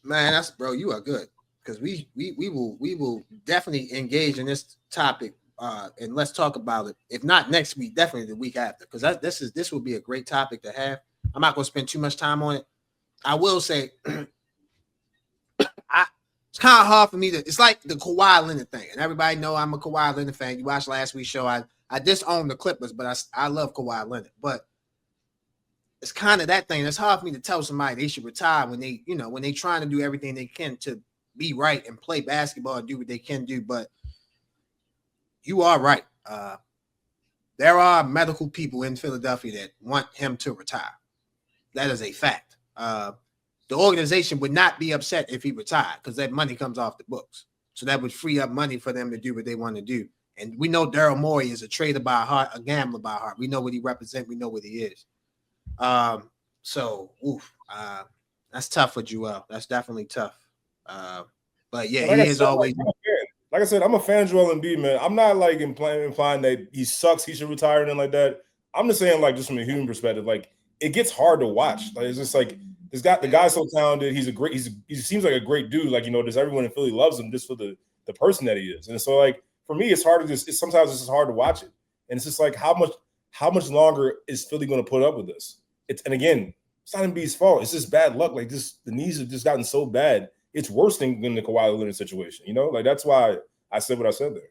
Man, bro, you are good because we will definitely engage in this topic and let's talk about it. If not next week, definitely the week after, because this will be a great topic to have. I'm not going to spend too much time on it. I will say, it's kind of hard for me to. It's like the Kawhi Leonard thing, and everybody know I'm a Kawhi Leonard fan. You watched last week's show. I disown the Clippers, but I love Kawhi Leonard. But it's kind of that thing. It's hard for me to tell somebody they should retire when they trying to do everything they can to be right and play basketball and do what they can do. But you are right. There are medical people in Philadelphia that want him to retire. That is a fact. The organization would not be upset if he retired because that money comes off the books. So that would free up money for them to do what they want to do. And we know Daryl Morey is a trader by heart, a gambler by heart. We know what he represents. We know what he is. That's tough for Joel. That's definitely tough. But yeah, he is always. Like I said, I'm a fan of Joel Embiid, man. I'm not like implying that he sucks, he should retire, and like that. I'm just saying, just from a human perspective, it gets hard to watch. It's just the guy's so talented. He seems like a great dude. Just everyone in Philly loves him just for the person that he is. And so for me, it's hard to sometimes it's just hard to watch it. And it's just how much longer is Philly going to put up with this? And again, it's not Embiid's fault. It's just bad luck. The knees have just gotten so bad. It's worse than the Kawhi Leonard situation. That's why I said what I said there.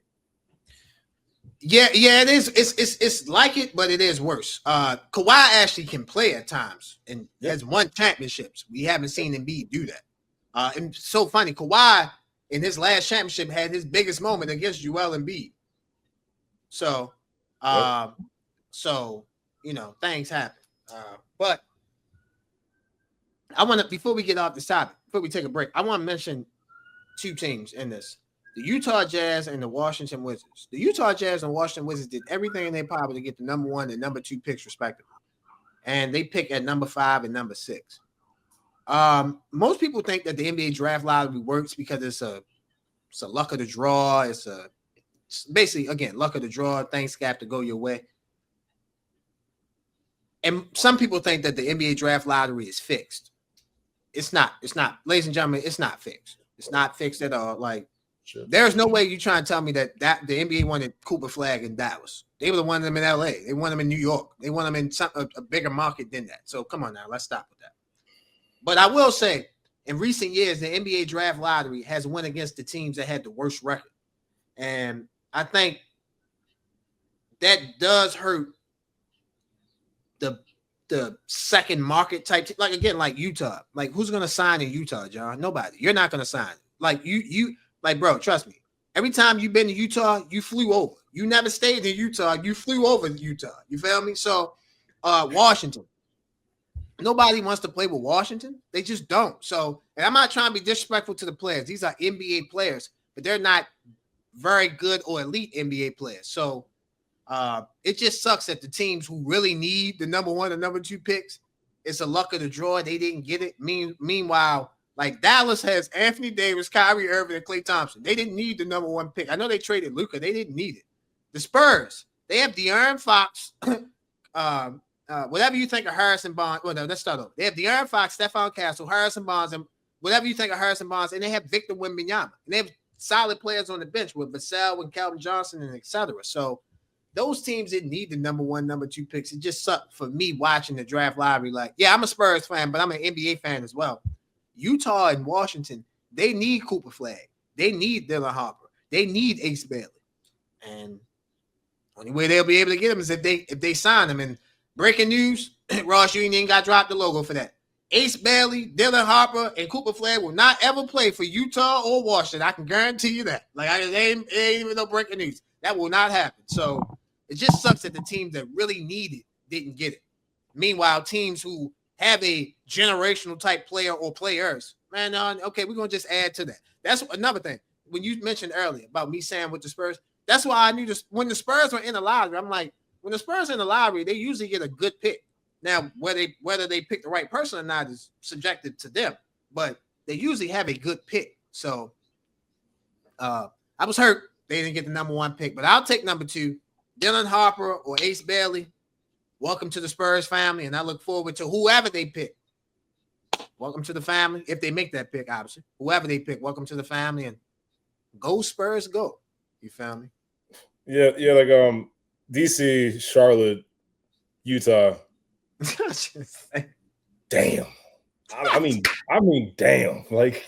Yeah, it is. It's like it, but it is worse. Kawhi actually can play at times and has won championships. We haven't seen Embiid do that. And so funny, Kawhi in his last championship had his biggest moment against Joel Embiid. So, things happen. But I want to, before we get off this topic, before we take a break, I want to mention two teams in this. The Utah Jazz and the Washington Wizards. The Utah Jazz and Washington Wizards did everything in their power to get the number 1 and number 2 picks, respectively. And they pick at number 5 and number 6. Most people think that the NBA draft lottery works because it's a luck of the draw. It's basically, again, luck of the draw. Things have to go your way. And some people think that the NBA draft lottery is fixed. It's not. It's not. Ladies and gentlemen, it's not fixed. It's not fixed at all. Sure. There's no way you trying to tell me that the NBA wanted Cooper Flagg in Dallas. They would have wanted him in LA. They want him in New York. They want him in a bigger market than that. So come on now, let's stop with that. But I will say, in recent years, the NBA draft lottery has went against the teams that had the worst record. And I think that does hurt the second market type, like Utah. Who's gonna sign in Utah, John? Nobody. You're not gonna sign. Bro, trust me. Every time you've been to Utah, you flew over. You never stayed in Utah. You flew over Utah. You feel me? So, Washington. Nobody wants to play with Washington. They just don't. So, and I'm not trying to be disrespectful to the players. These are NBA players, but they're not very good or elite NBA players. So, It just sucks that the teams who really need the number 1 and number 2 picks, it's a luck of the draw. They didn't get it. Meanwhile, like Dallas has Anthony Davis, Kyrie Irving, and Klay Thompson. They didn't need the number 1 pick. I know they traded Luka. They didn't need it. The Spurs, they have De'Aaron Fox. Whatever you think of Harrison Barnes. Well, no, let's start over. They have De'Aaron Fox, Stephon Castle, Harrison Barnes, and whatever you think of Harrison Barnes, and they have Victor Wembanyama. And they have solid players on the bench with Vassell and Calvin Johnson and etc. So those teams didn't need the number 1, number 2 picks. It just sucked for me watching the draft lottery. Like, yeah, I'm a Spurs fan, but I'm an NBA fan as well. Utah and Washington, they need Cooper Flag. They need Dylan Harper. They need Ace Bailey. And only way they'll be able to get him is if they sign him. And breaking news, Ross Union got dropped the logo for that. Ace Bailey, Dylan Harper, and Cooper Flag will not ever play for Utah or Washington. I can guarantee you that. Like, it ain't even no breaking news. That will not happen. So it just sucks that the teams that really need it didn't get it. Meanwhile, teams who have a generational type player or players, man, okay, we're going to just add to that. That's another thing. When you mentioned earlier about me saying with the Spurs, that's why I knew this. When the Spurs were in the lottery, I'm like, when the Spurs are in the lottery, they usually get a good pick. Now, whether they pick the right person or not is subjective to them, but they usually have a good pick. So I was hurt they didn't get the number 1 pick, but I'll take number 2, Dylan Harper or Ace Bailey. Welcome to the Spurs family, and I look forward to whoever they pick. Welcome to the family. If they make that pick, obviously. Whoever they pick, welcome to the family, and go Spurs, go. You feel me? Yeah, like DC, Charlotte, Utah. Damn. I mean, damn. Like,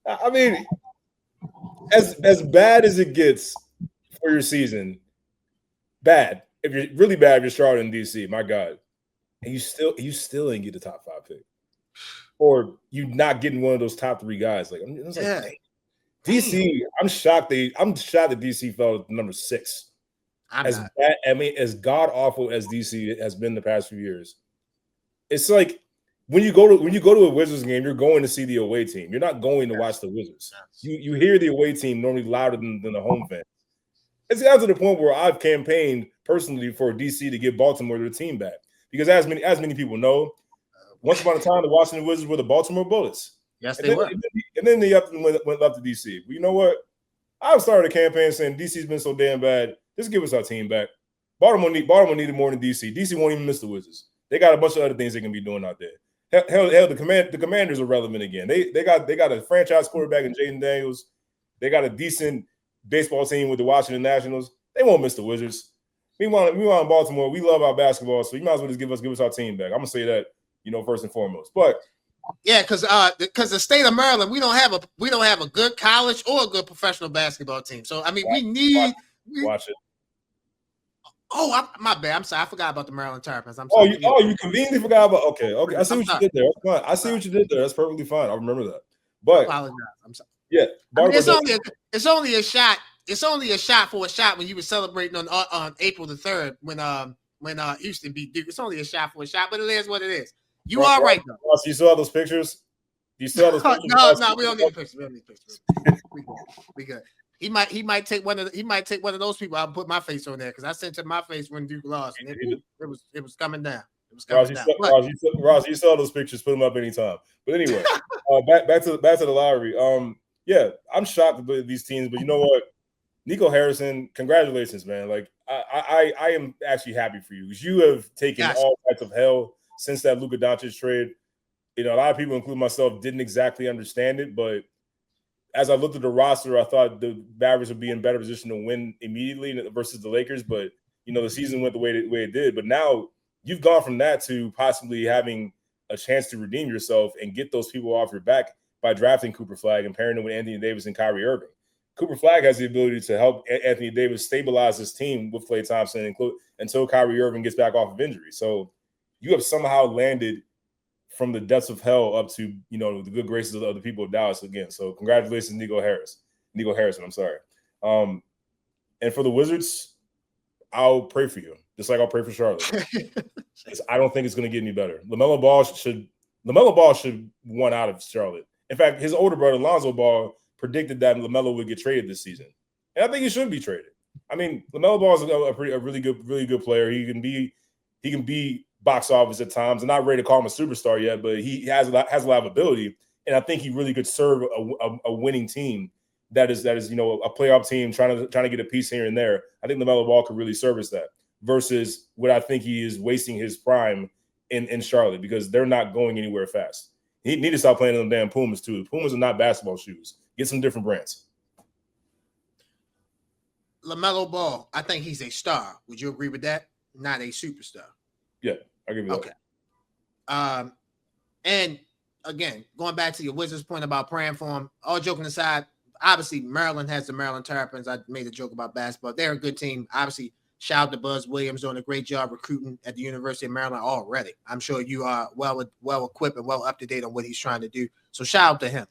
I mean, as bad as it gets for your season, bad. If you're really bad, if you're Charlotte and DC, my God, and you still ain't get the top 5 pick, or you not getting one of those top 3 guys. Like, DC, I'm shocked that DC fell to number 6. As god awful as DC has been the past few years, it's like when you go to a Wizards game, you're going to see the away team. You're not going to watch the Wizards. You hear the away team normally louder than the home fans. It's gotten to the point where I've campaigned personally for DC to give Baltimore their team back, because as many people know, once upon a time the Washington Wizards were the Baltimore Bullets. Yes, they were. And then they went up to DC. Well, you know what? I've started a campaign saying DC's been so damn bad. Just give us our team back. Baltimore needed more than DC. DC won't even miss the Wizards. They got a bunch of other things they can be doing out there. Hell, the Commanders are relevant again. They got a franchise quarterback in Jaden Daniels. They got a decent baseball team with the Washington Nationals. They won't miss the Wizards. Meanwhile, in Baltimore, we love our basketball, so you might as well just give us our team back. I'm gonna say that, first and foremost. But yeah, because the state of Maryland, we don't have a good college or a good professional basketball team. So I mean, watch it. Oh, my bad. I'm sorry. I forgot about the Maryland Terrapins. I'm sorry. You conveniently forgot about. Okay. I see what you did there. That's fine. I see what you did there. That's perfectly fine. I remember that. But I apologize. I'm sorry. Yeah, it's only a shot. It's only a shot for a shot when you were celebrating on April the 3rd when Houston beat Duke. It's only a shot for a shot, but it is what it is. You are right though. Ross, you saw those pictures? You saw those pictures? No, we don't need pictures. We don't need pictures. We good. He might take one of those people. I'll put my face on there because I sent him my face when Duke lost. And it was coming down. It was coming down. Ross, you saw those pictures. Put them up anytime. But anyway, back to the lottery. Yeah, I'm shocked with these teams, but you know what? Nico Harrison, congratulations, man. Like I am actually happy for you because you have taken all types of hell since that Luka Doncic trade. A lot of people, including myself, didn't exactly understand it, but as I looked at the roster, I thought the Mavericks would be in better position to win immediately versus the Lakers. But the season went the way it did. But now you've gone from that to possibly having a chance to redeem yourself and get those people off your back by drafting Cooper Flag and pairing him with Anthony Davis and Kyrie Irving. Cooper Flag has the ability to help Anthony Davis stabilize his team with Klay Thompson until Kyrie Irving gets back off of injury. So you have somehow landed from the depths of hell up to, the good graces of the people of Dallas again. So congratulations, Nico Harrison, I'm sorry. And for the Wizards, I'll pray for you, just like I'll pray for Charlotte. I don't think it's going to get any better. LaMelo Ball should want out of Charlotte. In fact, his older brother, Lonzo Ball, predicted that LaMelo would get traded this season. And I think he should be traded. I mean, LaMelo Ball is a really good player. He can be box office at times. I'm not ready to call him a superstar yet, but he has a lot of ability, and I think he really could serve a winning team. That is a playoff team trying to get a piece here and there. I think LaMelo Ball could really service that versus what I think he is wasting his prime in Charlotte, because they're not going anywhere fast. He need to stop playing in them damn Pumas too. The Pumas are not basketball shoes. Get some different brands. LaMelo Ball, I think he's a star. Would you agree with that? Not a superstar. Yeah, I agree with okay. that. And again, going back to your Wizards point about praying for him, all joking aside, obviously Maryland has the Maryland Terrapins. I made a joke about basketball. They're a good team. Obviously, shout out to Buzz Williams doing a great job recruiting at the University of Maryland already. I'm sure you are well equipped and well up to date on what he's trying to do. So shout out to him.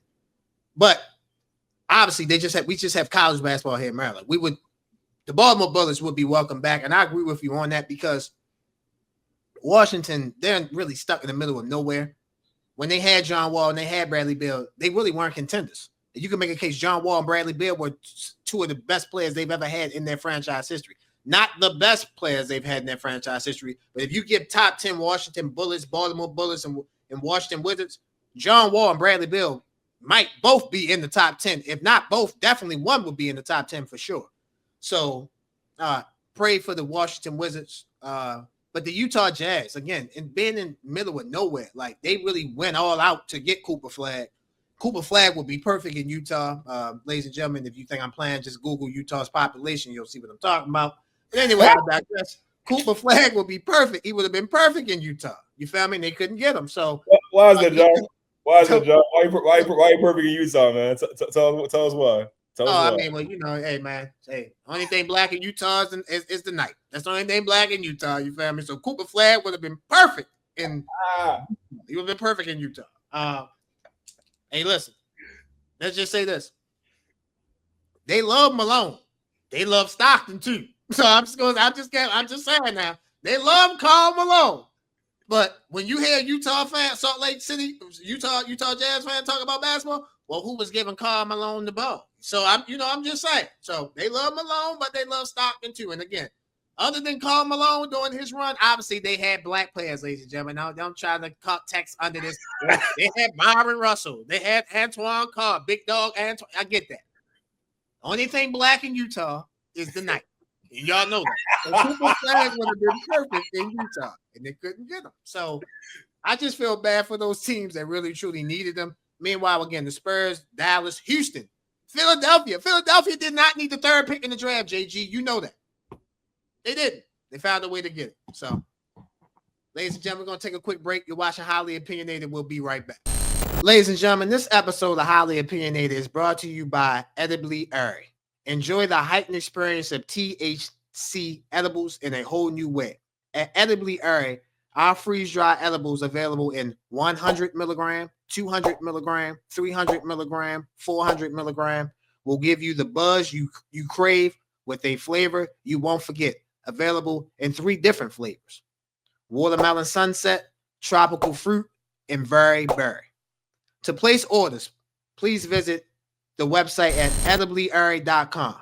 But obviously, we just have college basketball here in Maryland. The Baltimore Bullets would be welcome back, and I agree with you on that, because Washington, they're really stuck in the middle of nowhere. When they had John Wall and they had Bradley Beal, they really weren't contenders. You can make a case John Wall and Bradley Beal were two of the best players they've ever had in their franchise history. Not the best players they've had in their franchise history, but if you give top 10 Washington Bullets, Baltimore Bullets, and Washington Wizards, John Wall and Bradley Beal might both be in the top 10. If not both, definitely one would be in the top 10 for sure. So pray for the Washington Wizards. But the Utah Jazz, again, and being in the middle of nowhere, like they really went all out to get Cooper Flag. Cooper Flag would be perfect in Utah. Ladies and gentlemen, if you think I'm playing, just Google Utah's population. You'll see what I'm talking about. But anyway, I digress. Cooper Flag would be perfect. He would have been perfect in Utah. You feel me? And they couldn't get him. So why is that, John? Why is that, John? Why you perfect in Utah, man? Tell us why. I mean, well, hey, man. Hey, only thing black in Utah is the night. That's the only thing black in Utah. You feel me? So Cooper Flag would have been perfect he would have been perfect in Utah. Hey, listen. Let's just say this. They love Malone. They love Stockton too. So I'm just saying now. They love Karl Malone. But when you hear Utah fans, Salt Lake City, Utah Jazz fans talk about basketball, well, who was giving Karl Malone the ball? So I'm just saying. So they love Malone, but they love Stockton too. And again, other than Karl Malone during his run, obviously they had black players, ladies and gentlemen. Now don't try to cut text under this. They had Byron Russell. They had Antoine Carr, Big Dog Antoine. I get that. Only thing black in Utah is the night. And y'all know that. So Cooper Flag would have been perfect in Utah, and they couldn't get them. So I just feel bad for those teams that really, truly needed them. Meanwhile, again, the Spurs, Dallas, Houston, Philadelphia. Philadelphia did not need the third pick in the draft, JG. You know that. They didn't. They found a way to get it. So, ladies and gentlemen, we're going to take a quick break. You're watching Highly Opinionated. We'll be right back. Ladies and gentlemen, this episode of Highly Opinionated is brought to you by Edibly Airy. Enjoy the heightened experience of THC edibles in a whole new way. At Edibly Airy, our freeze-dry edibles available in 100 milligram, 200 milligram, 300 milligram, 400 milligram will give you the buzz you crave with a flavor you won't forget. Available in 3 different flavors: watermelon sunset, tropical fruit, and very berry. To place orders, please visit the website at ediblyairy.com.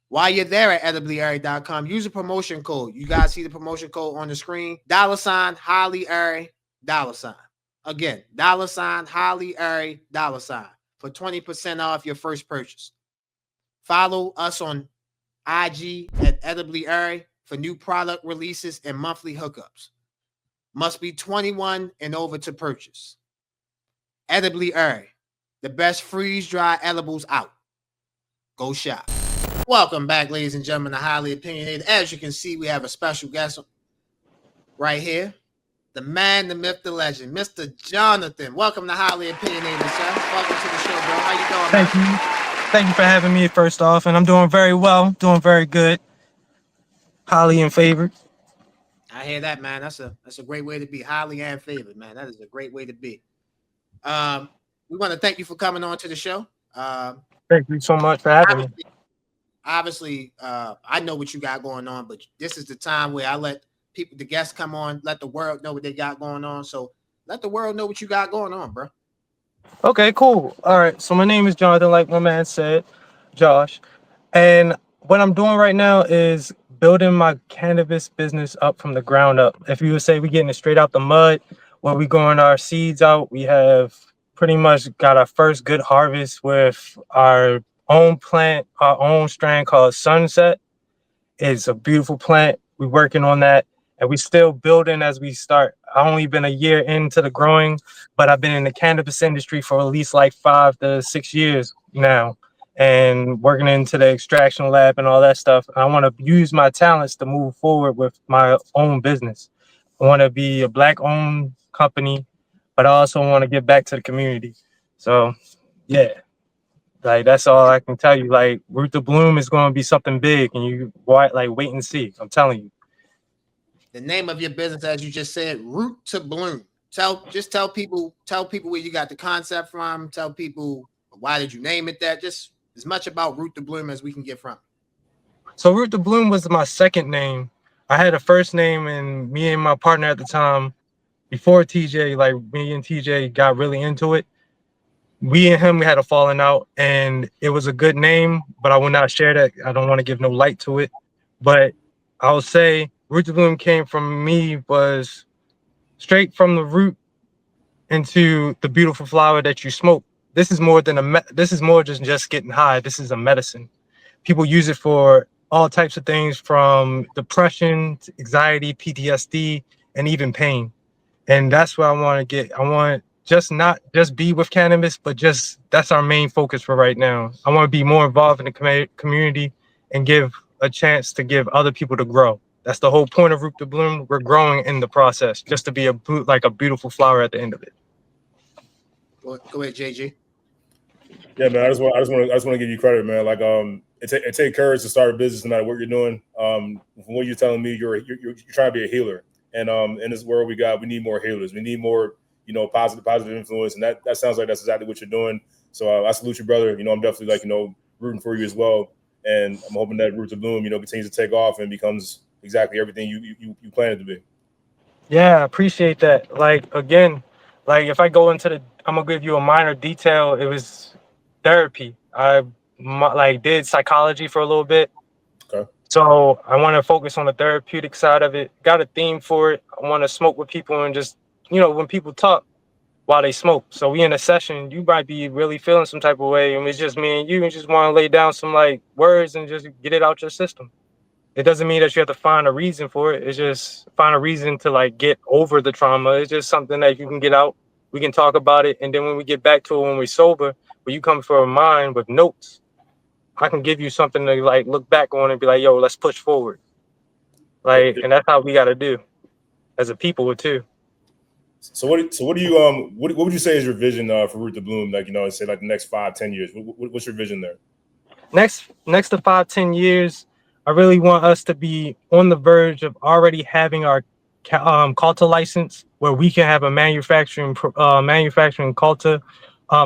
While you're there at ediblyairy.com, use a promotion code. You guys see the promotion code on the screen. $ Highly Airy, $. Again, $ Highly Airy, $ for 20% off your first purchase. Follow us on IG at Edibly Airy for new product releases and monthly hookups. Must be 21 and over to purchase. Edibly Airy, the best freeze-dry edibles out. Go shop. Welcome back, ladies and gentlemen, to Highly Opinionated. As you can see, we have a special guest right here. The man, the myth, the legend, Mr. Jonathan. Welcome to Highly Opinionated, sir. Welcome to the show, bro. How you doing, Thank you. Thank you for having me first off, and I'm doing very well, doing very good. Highly in favor. I hear that, man. That's a great way to be. Highly and favored, man. That is a great way to be. We want to thank you for coming on to the show. Thank you so much for having me. Obviously, I know what you got going on, but this is the time where I let the guests come on, let the world know what they got going on. So let the world know what you got going on, bro. Okay, cool. All right. So my name is Jonathan, like my man said, Josh. And what I'm doing right now is building my cannabis business up from the ground up. If you would say we're getting it straight out the mud, where we growing our seeds out, we have pretty much got our first good harvest with our own plant, our own strain called Sunset. It's a beautiful plant. We're working on that, and we still building as we start. I only been a year into the growing, but I've been in the cannabis industry for at least like 5 to 6 years now, and working into the extraction lab and all that stuff. I want to use my talents to move forward with my own business. I want to be a black-owned company, but I also want to give back to the community. So, yeah. Like that's all I can tell you. Like Root to Bloom is going to be something big, and you wait and see. I'm telling you. The name of your business, as you just said, Root to Bloom. Tell people where you got the concept from. Tell people why did you name it that. Just as much about Root to Bloom as we can get from. So Root to Bloom was my second name. I had a first name, and me and my partner at the time, before TJ, like me and TJ got really into it. We and him we had a falling out, and it was a good name, but I will not share that. I don't want to give no light to it. But I'll say Root to Bloom came from me was straight from the root into the beautiful flower that you smoke. This is more than this is more than just getting high. This is a medicine. People use it for all types of things from depression, to anxiety, PTSD, and even pain. And that's what I want to get. I want just not just be with cannabis, but just that's our main focus for right now. I want to be more involved in the community and give a chance to give other people to grow. That's the whole point of Root to Bloom. We're growing in the process, just to be like a beautiful flower at the end of it. Go ahead, JG. Yeah, man. I just want to give you credit, man. Like, it take courage to start a business, no matter what you're doing. From what you're telling me, you're trying to be a healer, and in this world we need more healers. We need more, positive influence, and that sounds like that's exactly what you're doing. So I salute you, brother. I'm definitely like rooting for you as well, and I'm hoping that Root to Bloom, continues to take off and becomes exactly everything you plan it to be. Yeah, I appreciate that. Like again, like if I go into I'm gonna give you a minor detail. It was therapy. I did psychology for a little bit. Okay. So I want to focus on the therapeutic side of it. Got a theme for it. I want to smoke with people and just, when people talk while they smoke. So we in a session, you might be really feeling some type of way, and it's just me and you, and just want to lay down some like words and just get it out your system. It doesn't mean that you have to find a reason for it. It's just find a reason to like get over the trauma. It's just something that you can get out. We can talk about it, and then when we get back to it when we're sober, when you come from a mind with notes, I can give you something to like look back on and be like, yo, let's push forward. Like, and that's how we got to do as a people too. So what do you what would you say is your vision for Root to Bloom? Like, say like the next 5-10 years. What's your vision there? Next to 5-10 years, I really want us to be on the verge of already having our Calta license, where we can have a manufacturing Calta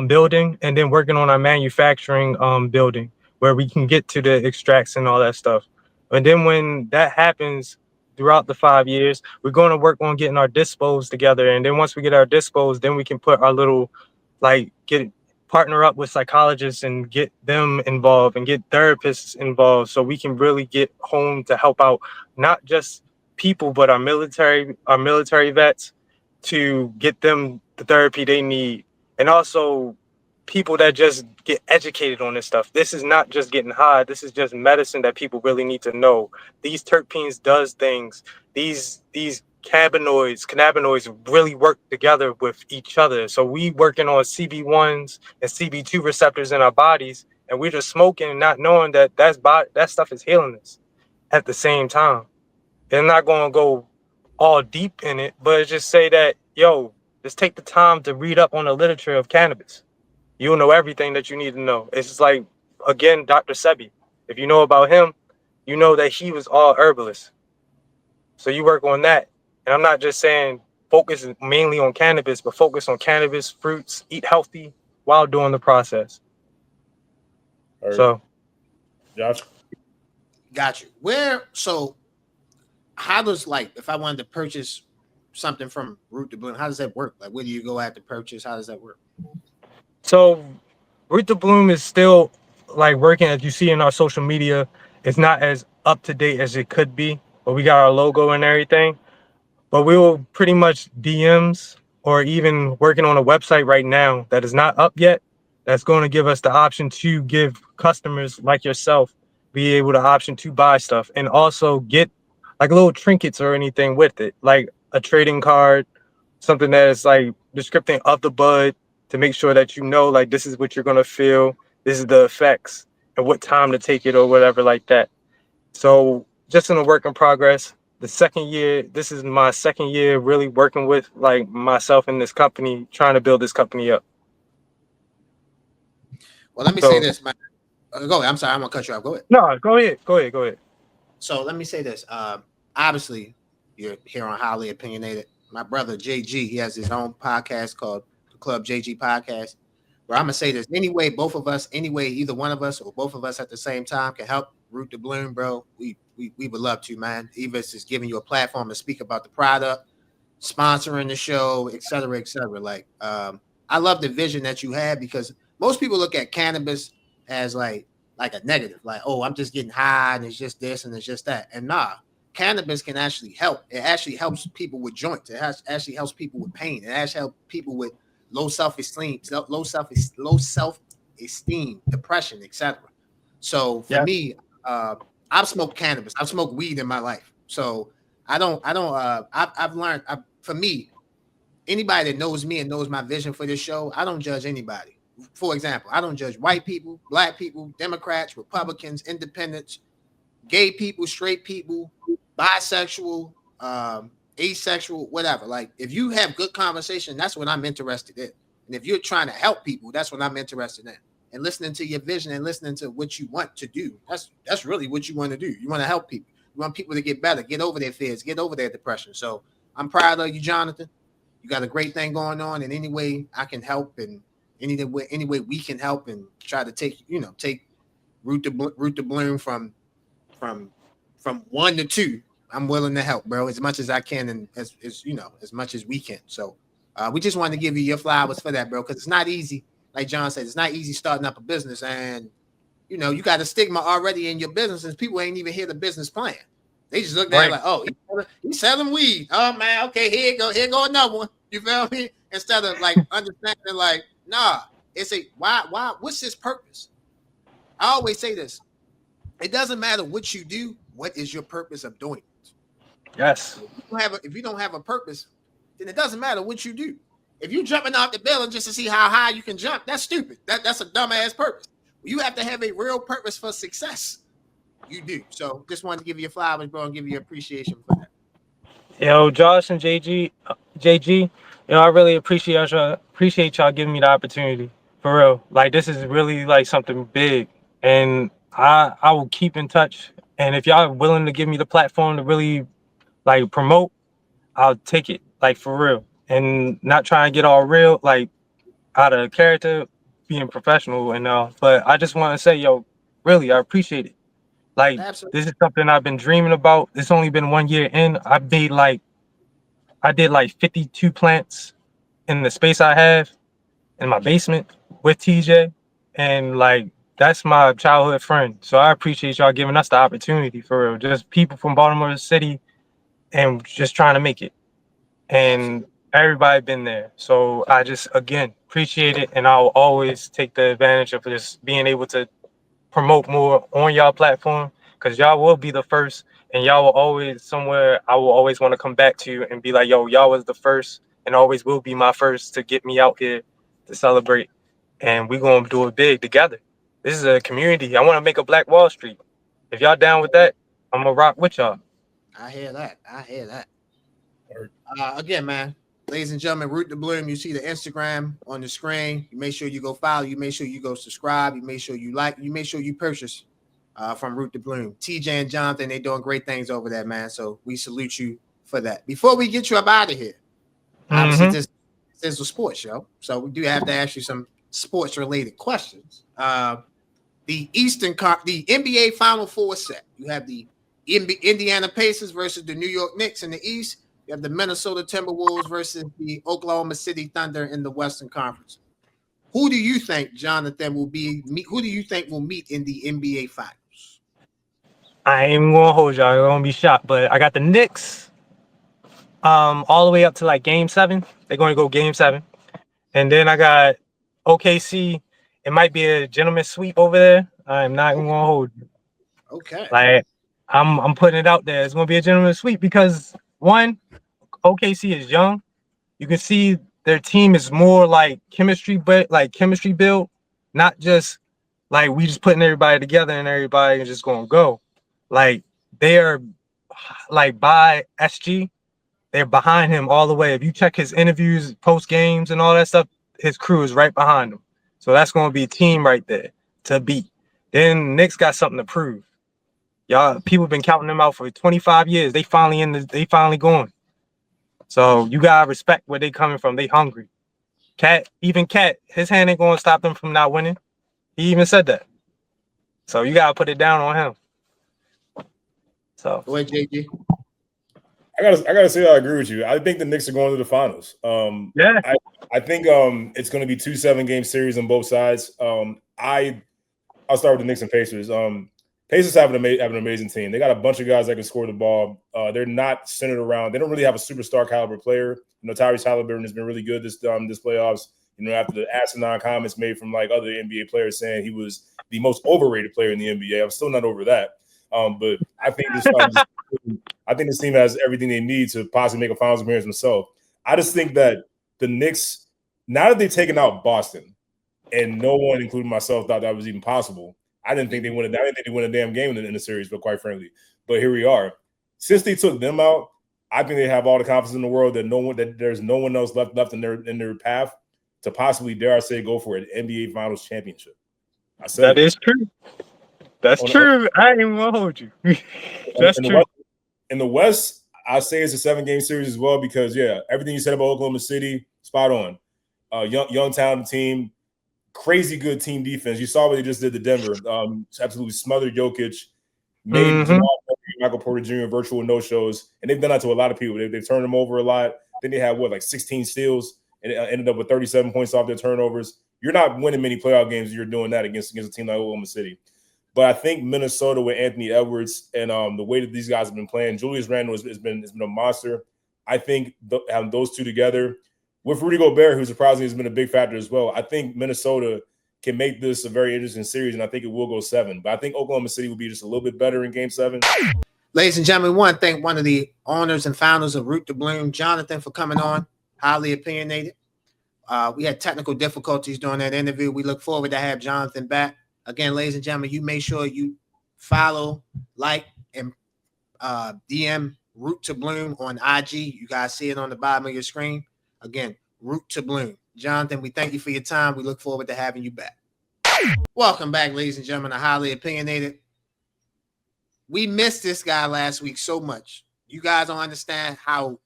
building, and then working on our manufacturing building where we can get to the extracts and all that stuff. And then when that happens throughout the 5 years, we're going to work on getting our dispos together. And then once we get our dispos, then we can put our little partner up with psychologists and get them involved and get therapists involved, so we can really get home to help out not just people but our military vets, to get them the therapy they need, and also people that just get educated on this stuff. This is not just getting high. This is just medicine that people really need to know. These terpenes does things. These cannabinoids really work together with each other. So we working on CB1s and CB2 receptors in our bodies, and we're just smoking and not knowing that stuff is healing us at the same time. They're not going to go all deep in it, but just say that, yo, just take the time to read up on the literature of cannabis. You'll know everything that you need to know. It's just like, again, Dr. Sebi. If you know about him, you know that he was all herbalist. So you work on that. And I'm not just saying focus mainly on cannabis, but focus on cannabis, fruits, eat healthy while doing the process. So, Josh? Got you. How does, like, if I wanted to purchase something from Root to Bloom, how does that work? Like, where do you go at to purchase? How does that work? So Root to Bloom is still like working as you see in our social media, it's not as up to date as it could be, but we got our logo and everything. But we will pretty much DMs or even working on a website right now that is not up yet. That's going to give us the option to give customers like yourself be able the option to buy stuff and also get like little trinkets or anything with it, like a trading card, something that is like descriptive of the bud to make sure that you know like this is what you're gonna feel, this is the effects, and what time to take it or whatever like that. So just in a work in progress. The second year, this is my second year really working with like myself in this company, trying to build this company up. Well, let me say So this, man. Go ahead. I'm sorry, I'm gonna cut you off. Go ahead. no, go ahead. So let me say this. Obviously, you're here on Highly Opinionated. My brother JG, he has his own podcast called the Club JG Podcast. Where I'm gonna say this anyway, both of us, anyway, either one of us or both of us at the same time can help Root the Bloom, bro. We would love to, man. Even if it's giving you a platform to speak about the product, sponsoring the show, et cetera, et cetera. Like, I love the vision that you have because most people look at cannabis as like a negative, like, oh, I'm just getting high and it's just this and it's just that. And nah, cannabis can actually help. It actually helps people with joints. Actually helps people with pain. It actually helps people with low self-esteem, low self-esteem, depression, etc. So for Yeah. me, I've smoked cannabis. I've smoked weed in my life. So I've learned, for me, anybody that knows me and knows my vision for this show, I don't judge anybody. For example, I don't judge white people, black people, Democrats, Republicans, independents, gay people, straight people, bisexual, asexual, whatever. Like, if you have good conversation, that's what I'm interested in. And if you're trying to help people, that's what I'm interested in. And listening to your vision and listening to what you want to do, that's really what you want to do. You want to help people. You want people to get better, get over their fears, get over their depression. So I'm proud of you, Jonathan. You got a great thing going on, and any way I can help, and any way we can help, and try to take root the bloom from 1 to 2. I'm willing to help, bro, as much as I can, and as much as we can. So we just wanted to give you your flowers for that, bro, because it's not easy. Like John said, it's not easy starting up a business, and you got a stigma already in your business, and people ain't even hear the business plan. They just look at it like, oh, he's selling weed. Oh man, okay, here go another one. You feel me? Instead of like understanding, like, nah, it's a why, what's his purpose? I always say this. It doesn't matter what you do, what is your purpose of doing it? Yes. If you don't have a purpose, then it doesn't matter what you do. If you're jumping off the building just to see how high you can jump, that's stupid. That's a dumbass purpose. You have to have a real purpose for success. You do. So just wanted to give you your flowers, bro, and give you appreciation for that. Yo, Josh and JG, I really appreciate y'all giving me the opportunity. For real. Like this is really like something big. And I will keep in touch. And if y'all are willing to give me the platform to really like promote, I'll take it. Like for real. And not try and get all real, like out of character, being professional and all. But I just want to say, yo, really, I appreciate it. Like Absolutely. this is something I've been dreaming about. It's only been 1 year in. I did like 52 plants in the space I have in my basement with TJ. And like that's my childhood friend. So I appreciate y'all giving us the opportunity for real. Just people from Baltimore City and just trying to make it. And Absolutely. everybody been there. So I just again appreciate it, and I'll always take the advantage of just being able to promote more on y'all platform because y'all will be the first, and y'all will always somewhere I will always want to come back to and be like, yo, y'all was the first and always will be my first to get me out here to celebrate, and we're gonna do it big together. This is a community. I want to make a Black Wall Street. If y'all down with that, I'm gonna rock with y'all. I hear that. Again, man, ladies and gentlemen, Root the Bloom. You see the Instagram on the screen. You make sure you go follow. You make sure you go subscribe. You make sure you like. You make sure you purchase from Root the Bloom. TJ and Jonathan, they doing great things over there, man. So we salute you for that. Before we get you up out of here, obviously this is a sports show, so we do have to ask you some sports related questions. The NBA Final Four set. You have the Indiana Pacers versus the New York Knicks in the East. You have the Minnesota Timberwolves versus the Oklahoma City Thunder in the Western Conference. Who do you think Jonathan will be? Who do you think will meet in the NBA Finals? I ain't even gonna hold y'all. I'm gonna be shocked, but I got the Knicks. All the way up to like Game 7. They're going to go Game 7, and then I got OKC. It might be a gentleman's sweep over there. I'm not even gonna hold you. Okay. Like I'm putting it out there. It's gonna be a gentleman's sweep because one, OKC is young. You can see their team is more like chemistry, but like chemistry build, not just like we just putting everybody together and everybody is just gonna go. Like they are like by SG, they're behind him all the way. If you check his interviews, post games, and all that stuff, his crew is right behind him. So that's gonna be a team right there to beat. Then Knicks got something to prove. Y'all, people been counting them out for 25 years. They finally going. So you gotta respect where they coming from. They hungry. Cat, his hand ain't gonna stop them from not winning. He even said that. So you gotta put it down on him. So Go ahead, JG. I gotta say I agree with you. I think the Knicks are going to the finals. yeah, I think it's going to be 2 7-game series on both sides. I'll start with the Knicks and Pacers. Pacers have an amazing team. They got a bunch of guys that can score the ball. They're not centered around. They don't really have a superstar caliber player. You know, Tyrese Halliburton has been really good this playoffs. You know, after the asinine comments made from like other NBA players saying he was the most overrated player in the NBA. I'm still not over that. But I think this team has everything they need to possibly make a finals appearance themselves. I just think that the Knicks, now that they've taken out Boston, and no one, including myself, thought that was even possible. I didn't think they won a damn game in the series, but quite frankly, but here we are. Since they took them out, I think they have all the confidence in the world that there's no one else left in their path to possibly, dare I say, go for an NBA Finals championship. I said that is true. That's true. I ain't even gonna hold you. That's true. In the West, I say it's a 7-game series as well because everything you said about Oklahoma City, spot on. Young talented team, crazy good team defense. You saw what they just did to Denver. Absolutely smothered Jokic, made Michael Porter Jr. virtual no-shows, and they've done that to a lot of people. They've turned them over a lot. Then they had 16 steals, and it ended up with 37 points off their turnovers. You're not winning many playoff games if you're doing that against a team like Oklahoma City. But I think Minnesota with Anthony Edwards and the way that these guys have been playing, Julius Randle has been a monster. I think having those two together with Rudy Gobert, who surprisingly has been a big factor as well, I think Minnesota can make this a very interesting series, and I think it will go 7. But I think Oklahoma City will be just a little bit better in Game 7. Ladies and gentlemen, we want to thank one of the owners and founders of Root to Bloom, Jonathan, for coming on. Highly opinionated. We had technical difficulties during that interview. We look forward to have Jonathan back. Again, ladies and gentlemen, you make sure you follow, like, and DM Root to Bloom on IG. You guys see it on the bottom of your screen. Again, Root to Bloom. Jonathan, we thank you for your time. We look forward to having you back. Welcome back, ladies and gentlemen, to Highly Opinionated. We missed this guy last week so much. You guys don't understand how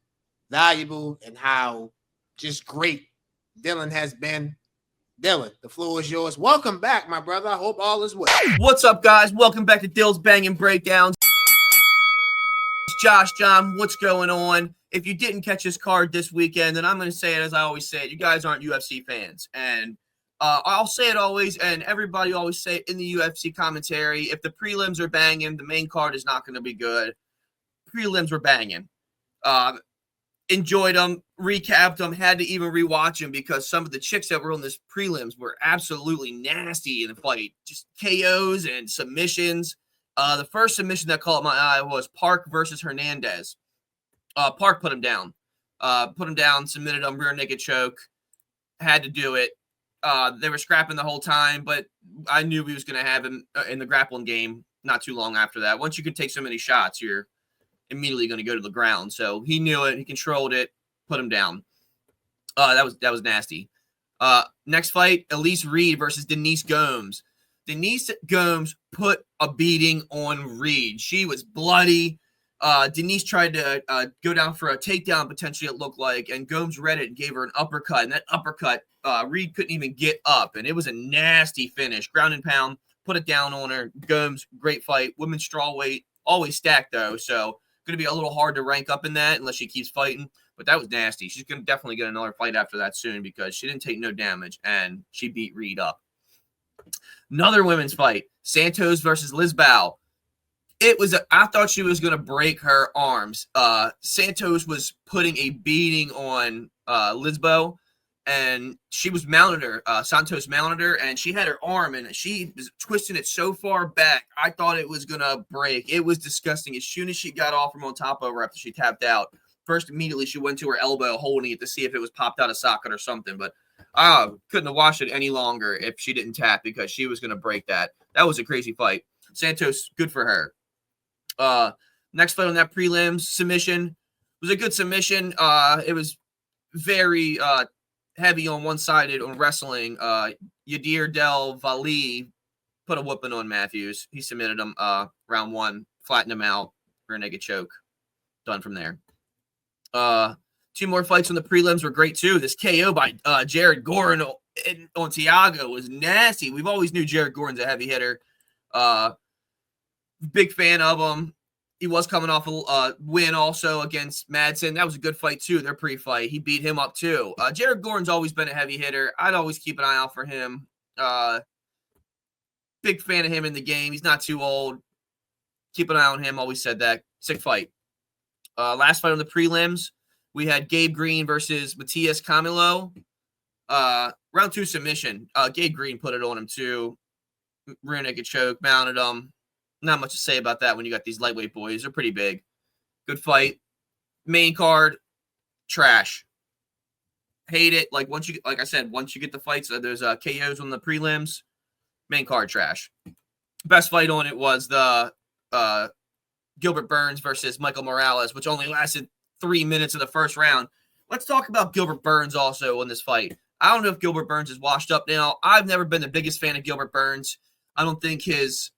valuable and how just great Dylan has been. Dylan, the floor is yours. Welcome back, my brother. I hope all is well. What's up, guys? Welcome back to Dill's Banging Breakdowns. Josh, John, what's going on? If you didn't catch his card this weekend, then I'm going to say it as I always say it. You guys aren't UFC fans. And I'll say it always, and everybody always say it in the UFC commentary. If the prelims are banging, the main card is not going to be good. Prelims were banging. Enjoyed them, recapped them, had to even rewatch them because some of the chicks that were on this prelims were absolutely nasty in the fight. Just KOs and submissions. The first submission that caught my eye was Park versus Hernandez. Park put him down. Submitted him, rear naked choke. Had to do it. They were scrapping the whole time, but I knew we was going to have him in the grappling game not too long after that. Once you can take so many shots, you're immediately going to go to the ground. So he knew it. He controlled it. Put him down. That was nasty. Next fight, Elise Reed versus Denise Gomes. Denise Gomes put a beating on Reed. She was bloody. Denise tried to go down for a takedown, potentially it looked like, and Gomes read it and gave her an uppercut. And that uppercut, Reed couldn't even get up. And it was a nasty finish. Ground and pound, put it down on her. Gomes, great fight. Women's strawweight, always stacked, though. So going to be a little hard to rank up in that unless she keeps fighting. But that was nasty. She's going to definitely get another fight after that soon because she didn't take no damage, and she beat Reed up. Another women's fight, Santos versus Lisbow. I thought she was going to break her arms. Santos was putting a beating on Lisbow, and she was mounted her. Santos mounted her, and she had her arm, and she was twisting it so far back. I thought it was going to break. It was disgusting. As soon as she got off from on top of her after she tapped out, first immediately she went to her elbow holding it to see if it was popped out of socket or something, but couldn't have watched it any longer if she didn't tap because she was going to break that. That was a crazy fight. Santos, good for her. Next fight on that prelims submission was a good submission. It was very heavy on one-sided on wrestling. Yadir Del Valle put a whooping on Matthews. He submitted him round one, flattened him out, rear naked choke. Done from there. Two more fights on the prelims were great too. This KO by Jared Gordon on Thiago was nasty. We've always knew Jared Gordon's a heavy hitter. Big fan of him. He was coming off a win also against Madsen. That was a good fight too, their pre-fight. He beat him up too. Jared Gordon's always been a heavy hitter. I'd always keep an eye out for him. Big fan of him in the game. He's not too old. Keep an eye on him. Always said that. Sick fight. Last fight on the prelims, we had Gabe Green versus Matias Camilo. Round two submission. Gabe Green put it on him too. Rear naked choke, mounted him. Not much to say about that when you got these lightweight boys. They're pretty big. Good fight. Main card, trash. Hate it. Like I said, once you get the fights, there's KOs on the prelims. Main card, trash. Best fight on it was the Gilbert Burns versus Michael Morales, which only lasted 3 minutes of the first round. Let's talk about Gilbert Burns also in this fight. I don't know if Gilbert Burns is washed up now. I've never been the biggest fan of Gilbert Burns. I don't think his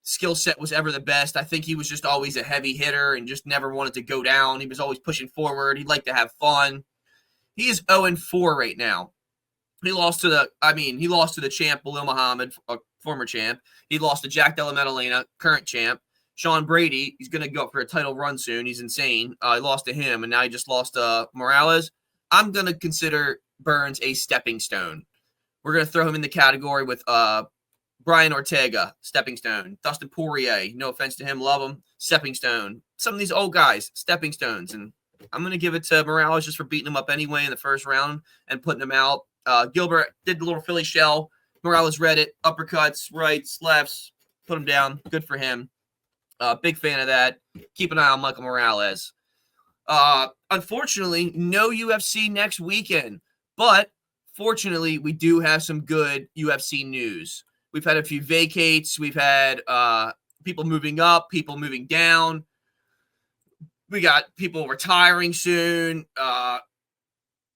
skill set was ever the best. I think he was just always a heavy hitter and just never wanted to go down. He was always pushing forward. He'd like to have fun. He is 0-4 right now. He lost to the champ, Bilal Muhammad, a former champ. He lost to Jack Della Maddalena, current champ. Sean Brady, he's going to go up for a title run soon. He's insane. He lost to him, and now he just lost to Morales. I'm going to consider Burns a stepping stone. We're going to throw him in the category with Brian Ortega, stepping stone. Dustin Poirier, no offense to him, love him, stepping stone. Some of these old guys, stepping stones. And I'm going to give it to Morales just for beating him up anyway in the first round and putting him out. Gilbert did the little Philly shell. Morales read it, uppercuts, rights, lefts, put him down. Good for him. Big fan of that. Keep an eye on Michael Morales. Unfortunately, no UFC next weekend, but fortunately, we do have some good UFC news. We've had a few vacates. We've had people moving up, people moving down. We got people retiring soon.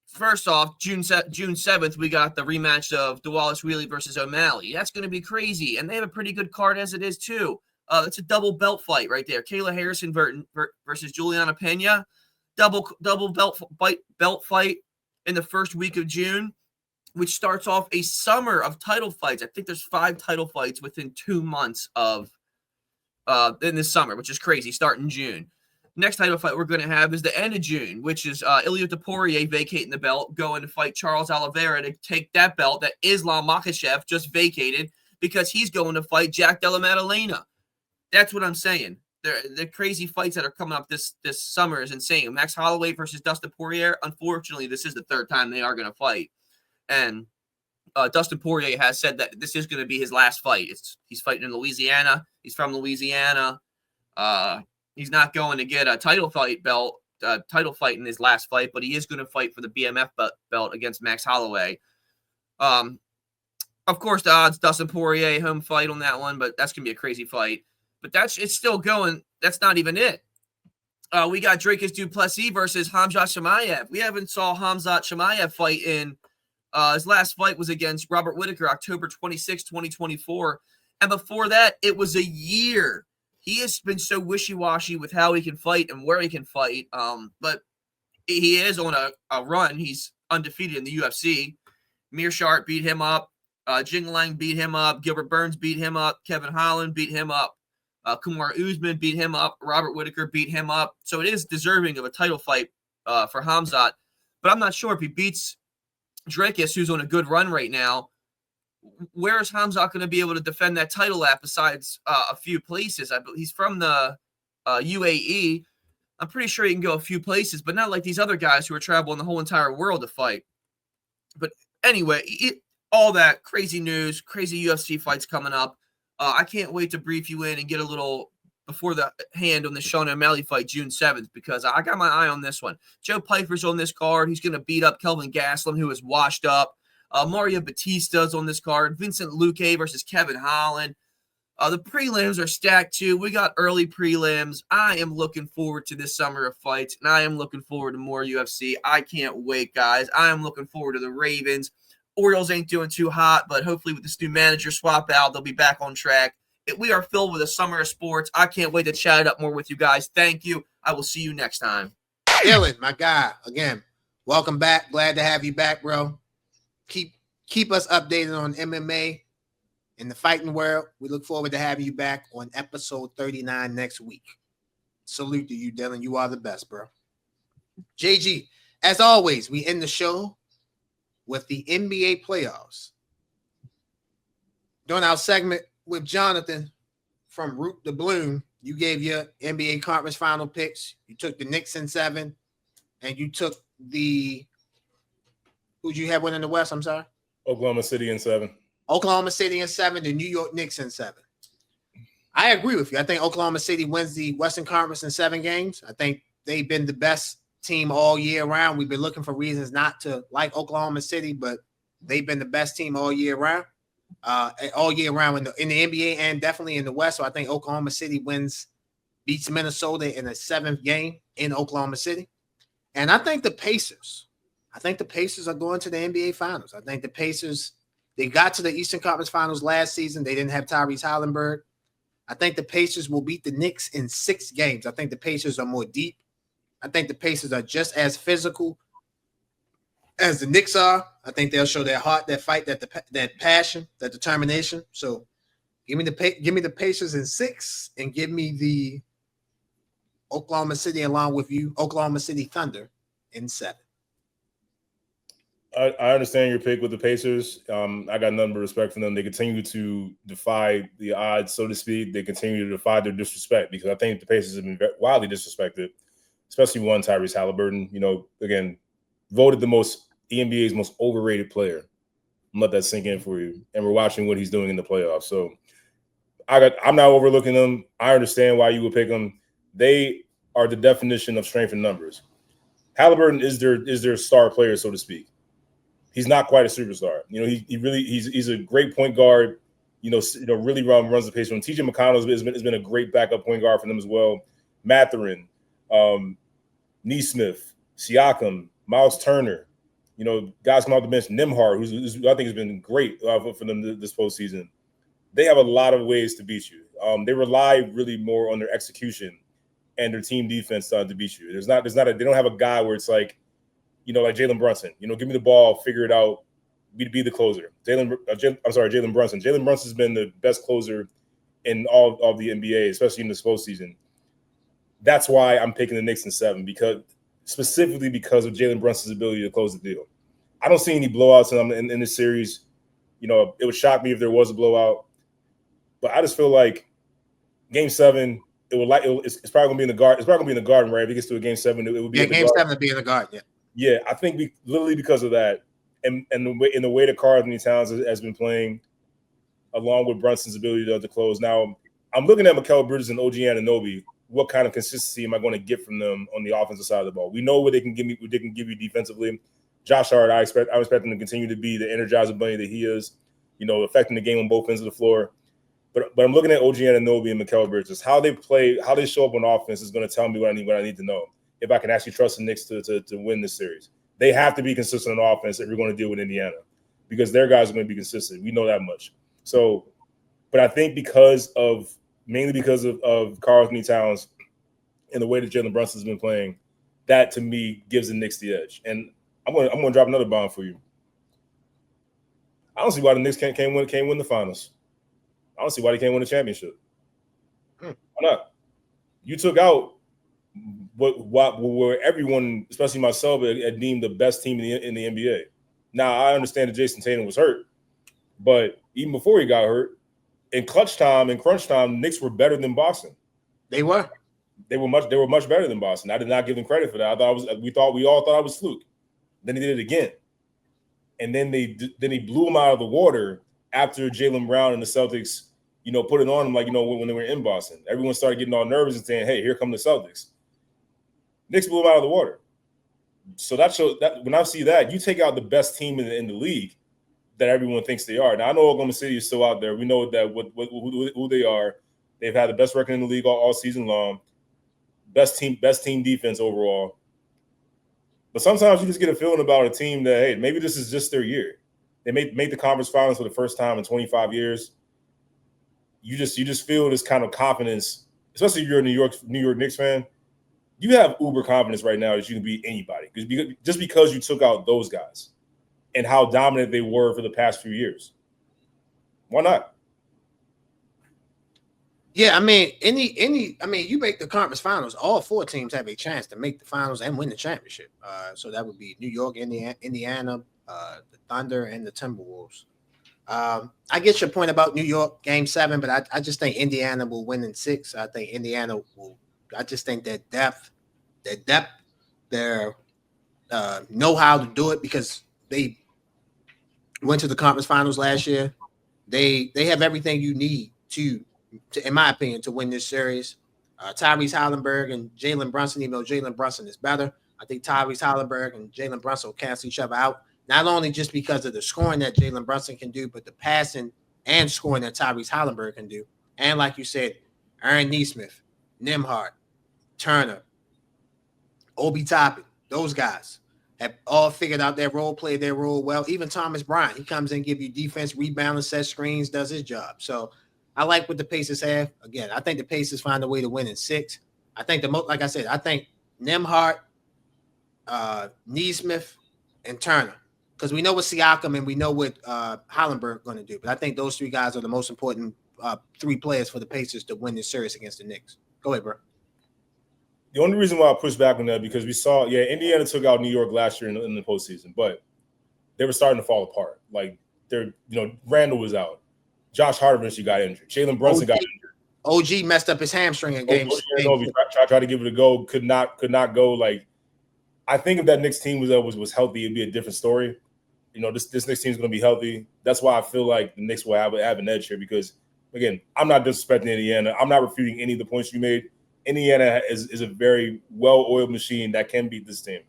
First off, June 7th, we got the rematch of DeWallace Wheelie versus O'Malley. That's going to be crazy, and they have a pretty good card as it is, too. It's a double belt fight right there. Kayla Harrison versus Juliana Pena. Double belt fight in the first week of June, which starts off a summer of title fights. I think there's 5 title fights within 2 months of in this summer, which is crazy, starting June. Next title fight we're going to have is the end of June, which is Ilia Topuria vacating the belt, going to fight Charles Oliveira to take that belt that Islam Makhachev just vacated because he's going to fight Jack Della Maddalena. That's what I'm saying. The crazy fights that are coming up this summer is insane. Max Holloway versus Dustin Poirier. Unfortunately, this is the third time they are going to fight. And Dustin Poirier has said that this is going to be his last fight. He's fighting in Louisiana. He's from Louisiana. He's not going to get a title fight in his last fight, but he is going to fight for the BMF belt against Max Holloway. Of course, the odds, Dustin Poirier, home fight on that one, but that's going to be a crazy fight. But it's still going. That's not even it. We got Dricus du Plessis versus Khamzat Chimaev. We haven't saw Khamzat Chimaev fight in his last fight was against Robert Whittaker, October 26, 2024. And before that, it was a year. He has been so wishy-washy with how he can fight and where he can fight. But he is on a run. He's undefeated in the UFC. Meerschaert beat him up. Jing Lang beat him up. Gilbert Burns beat him up. Kevin Holland beat him up. Kumar Usman beat him up. Robert Whittaker beat him up. So it is deserving of a title fight for Hamzat. But I'm not sure if he beats Drakus, who's on a good run right now. Where is Hamzat going to be able to defend that title at besides a few places? He's from the UAE. I'm pretty sure he can go a few places, but not like these other guys who are traveling the whole entire world to fight. But anyway, all that crazy news, crazy UFC fights coming up. I can't wait to brief you in and get a little before the hand on the Sean O'Malley fight June 7th, because I got my eye on this one. Joe Piper's on this card. He's going to beat up Kelvin Gastelum, who is washed up. Mario Batista's on this card. Vincent Luque versus Kevin Holland. The prelims are stacked too. We got early prelims. I am looking forward to this summer of fights, and I am looking forward to more UFC. I can't wait, guys. I am looking forward to the Ravens. Orioles ain't doing too hot, but hopefully with this new manager swap out, they'll be back on track. We are filled with a summer of sports. I can't wait to chat it up more with you guys. Thank you. I will see you next time. Dylan, my guy, again, welcome back. Glad to have you back, bro. Keep us updated on MMA in the fighting world. We look forward to having you back on episode 39 next week. Salute to you, Dylan. You are the best, bro. JG, as always, we end the show with the NBA playoffs. During our segment with Jonathan from Root to Bloom, you gave your NBA conference final picks. You took the Knicks in 7, and you took the who'd you have winning the West? I'm sorry. Oklahoma City in 7. Oklahoma City in 7, the New York Knicks in 7. I agree with you. I think Oklahoma City wins the Western Conference in 7 games. I think they've been the best team all year round. We've been looking for reasons not to like Oklahoma City, but they've been the best team all year round in the NBA and definitely in the West. So I think Oklahoma City beats Minnesota in a 7th game in Oklahoma City. And I think the Pacers are going to the NBA Finals. I think the Pacers, they got to the Eastern Conference Finals last season. They didn't have Tyrese Halliburton. I think the Pacers will beat the Knicks in 6 games. I think the Pacers are more deep. I think the Pacers are just as physical as the Knicks are. I think they'll show their heart, that fight, that passion, that determination. So give me the Pacers in 6 and give me the Oklahoma City along with you, Oklahoma City Thunder in 7. I understand your pick with the Pacers. I got nothing but respect for them. They continue to defy the odds, so to speak. They continue to defy their disrespect, because I think the Pacers have been wildly disrespected, especially one Tyrese Halliburton. Again, voted the NBA's most overrated player. Let that sink in for you. And we're watching what he's doing in the playoffs. So I'm not overlooking them. I understand why you would pick them. They are the definition of strength in numbers. Halliburton is their star player, so to speak. He's not quite a superstar. He's a great point guard. Really runs the pace. When TJ McConnell has been a great backup point guard for them as well. Mathurin, Nesmith, Siakam, Miles Turner. Guys come off the bench. Nembhard, who I think has been great for them this postseason. They have a lot of ways to beat you. They rely really more on their execution and their team defense to beat you. They don't have a guy where it's like, like Jalen Brunson. Give me the ball, figure it out, be the closer. Jalen Brunson. Jalen Brunson's been the best closer in all of the NBA, especially in this postseason. That's why I'm picking the Knicks in 7, specifically because of Jalen Brunson's ability to close the deal. I don't see any blowouts in this series. It would shock me if there was a blowout, but I just feel like Game 7, it's probably gonna be in the Garden. It's probably gonna be in the Garden, right? If it gets to a Game 7, it would be Game 7 would be in the Garden. Yeah. Yeah, I think literally because of that, and the way that Karl Anthony Towns has been playing, along with Brunson's ability to close. Now, I'm looking at Mikal Bridges and OG Anunoby. What kind of consistency am I going to get from them on the offensive side of the ball? We know what they can give me. What they can give you defensively. Josh Hart, I expect him to continue to be the energizer bunny that he is. Affecting the game on both ends of the floor. But I'm looking at OG Anunoby and Mikal Bridges. How they play, how they show up on offense is going to tell me what I need to know if I can actually trust the Knicks to win this series. They have to be consistent on offense if we're going to deal with Indiana, because their guys are going to be consistent. We know that much. So, but I think mainly because of Karl Anthony Towns and the way that Jalen Brunson's been playing, that to me gives the Knicks the edge. And I'm going to drop another bomb for you. I don't see why the Knicks can't win the finals. I don't see why they can't win the championship. Why not? You took out where everyone, especially myself, had deemed the best team in the NBA. Now I understand that Jason Tatum was hurt, but even before he got hurt, in clutch time and crunch time, the Knicks were better than Boston. They were much better than Boston. I did not give them credit for that. I thought we all thought I was fluke. Then he did it again, and then he blew him out of the water after Jaylen Brown and the Celtics, put it on him like when they were in Boston. Everyone started getting all nervous and saying, "Hey, here come the Celtics." Knicks blew him out of the water. So that shows that when I see that, you take out the best team in the league that everyone thinks they are. Now I know Oklahoma City is still out there. We know that who they are. They've had the best record in the league all season long. Best team defense overall. But sometimes you just get a feeling about a team that, hey, maybe this is just their year. They made the conference finals for the first time in 25 years. You just feel this kind of confidence, especially if you're a New York Knicks fan. You have uber confidence right now that you can beat anybody just because you took out those guys and how dominant they were for the past few years. Why not? Yeah, I mean, you make the conference finals. All 4 teams have a chance to make the finals and win the championship. So that would be New York, Indiana, the Thunder, and the Timberwolves. I get your point about New York Game 7, but I just think Indiana will win in 6. I think Indiana will. I just think that depth, their know how to do it because they went to the conference finals last year. They have everything you need to, in my opinion, to win this series. Tyrese Halliburton and Jalen Brunson, even though Jalen Brunson is better, I think Tyrese Halliburton and Jalen Brunson will cancel each other out. Not only just because of the scoring that Jalen Brunson can do, but the passing and scoring that Tyrese Halliburton can do. And like you said, Aaron Nesmith, Nembhard, Turner, Obi Toppin, those guys have all figured out their role, played their role well. Even Thomas Bryant, he comes in, give you defense, rebound, and set screens, does his job. So I like what the Pacers have. Again, I think the Pacers find a way to win in 6. I think like I said, I think Nembhard, Nesmith, and Turner. Because we know what Siakam and we know what Hollenberg going to do. But I think those 3 guys are the most important 3 players for the Pacers to win this series against the Knicks. Go ahead, bro. The only reason why I pushed back on that because we saw, Indiana took out New York last year in the postseason, but they were starting to fall apart. Like Randall was out, Josh Hart eventually got injured, Jalen Brunson got injured. OG messed up his hamstring in game. He tried to give it a go, could not go. Like I think if that Knicks team was healthy, it'd be a different story. This Knicks team is going to be healthy. That's why I feel like the Knicks will have an edge here because again, I'm not disrespecting Indiana. I'm not refuting any of the points you made. Indiana is a very well-oiled machine that can beat this team.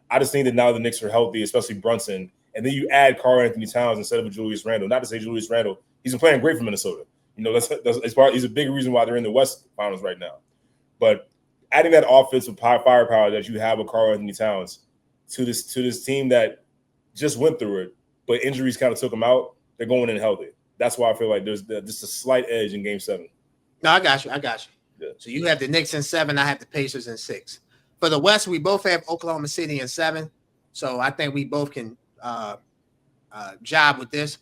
I just think that now the Knicks are healthy, especially Brunson, and then you add Karl-Anthony Towns instead of Julius Randle. Not to say Julius Randle, he's been playing great for Minnesota. He's a big reason why they're in the West Finals right now. But adding that offensive firepower that you have with Karl-Anthony Towns to this team that just went through it, but injuries kind of took them out, they're going in healthy. That's why I feel like there's just a slight edge in Game 7. No, I got you. Yeah. So you have the Knicks in 7. I have the Pacers in 6. For the West, we both have Oklahoma City in 7. So I think we both can job with this.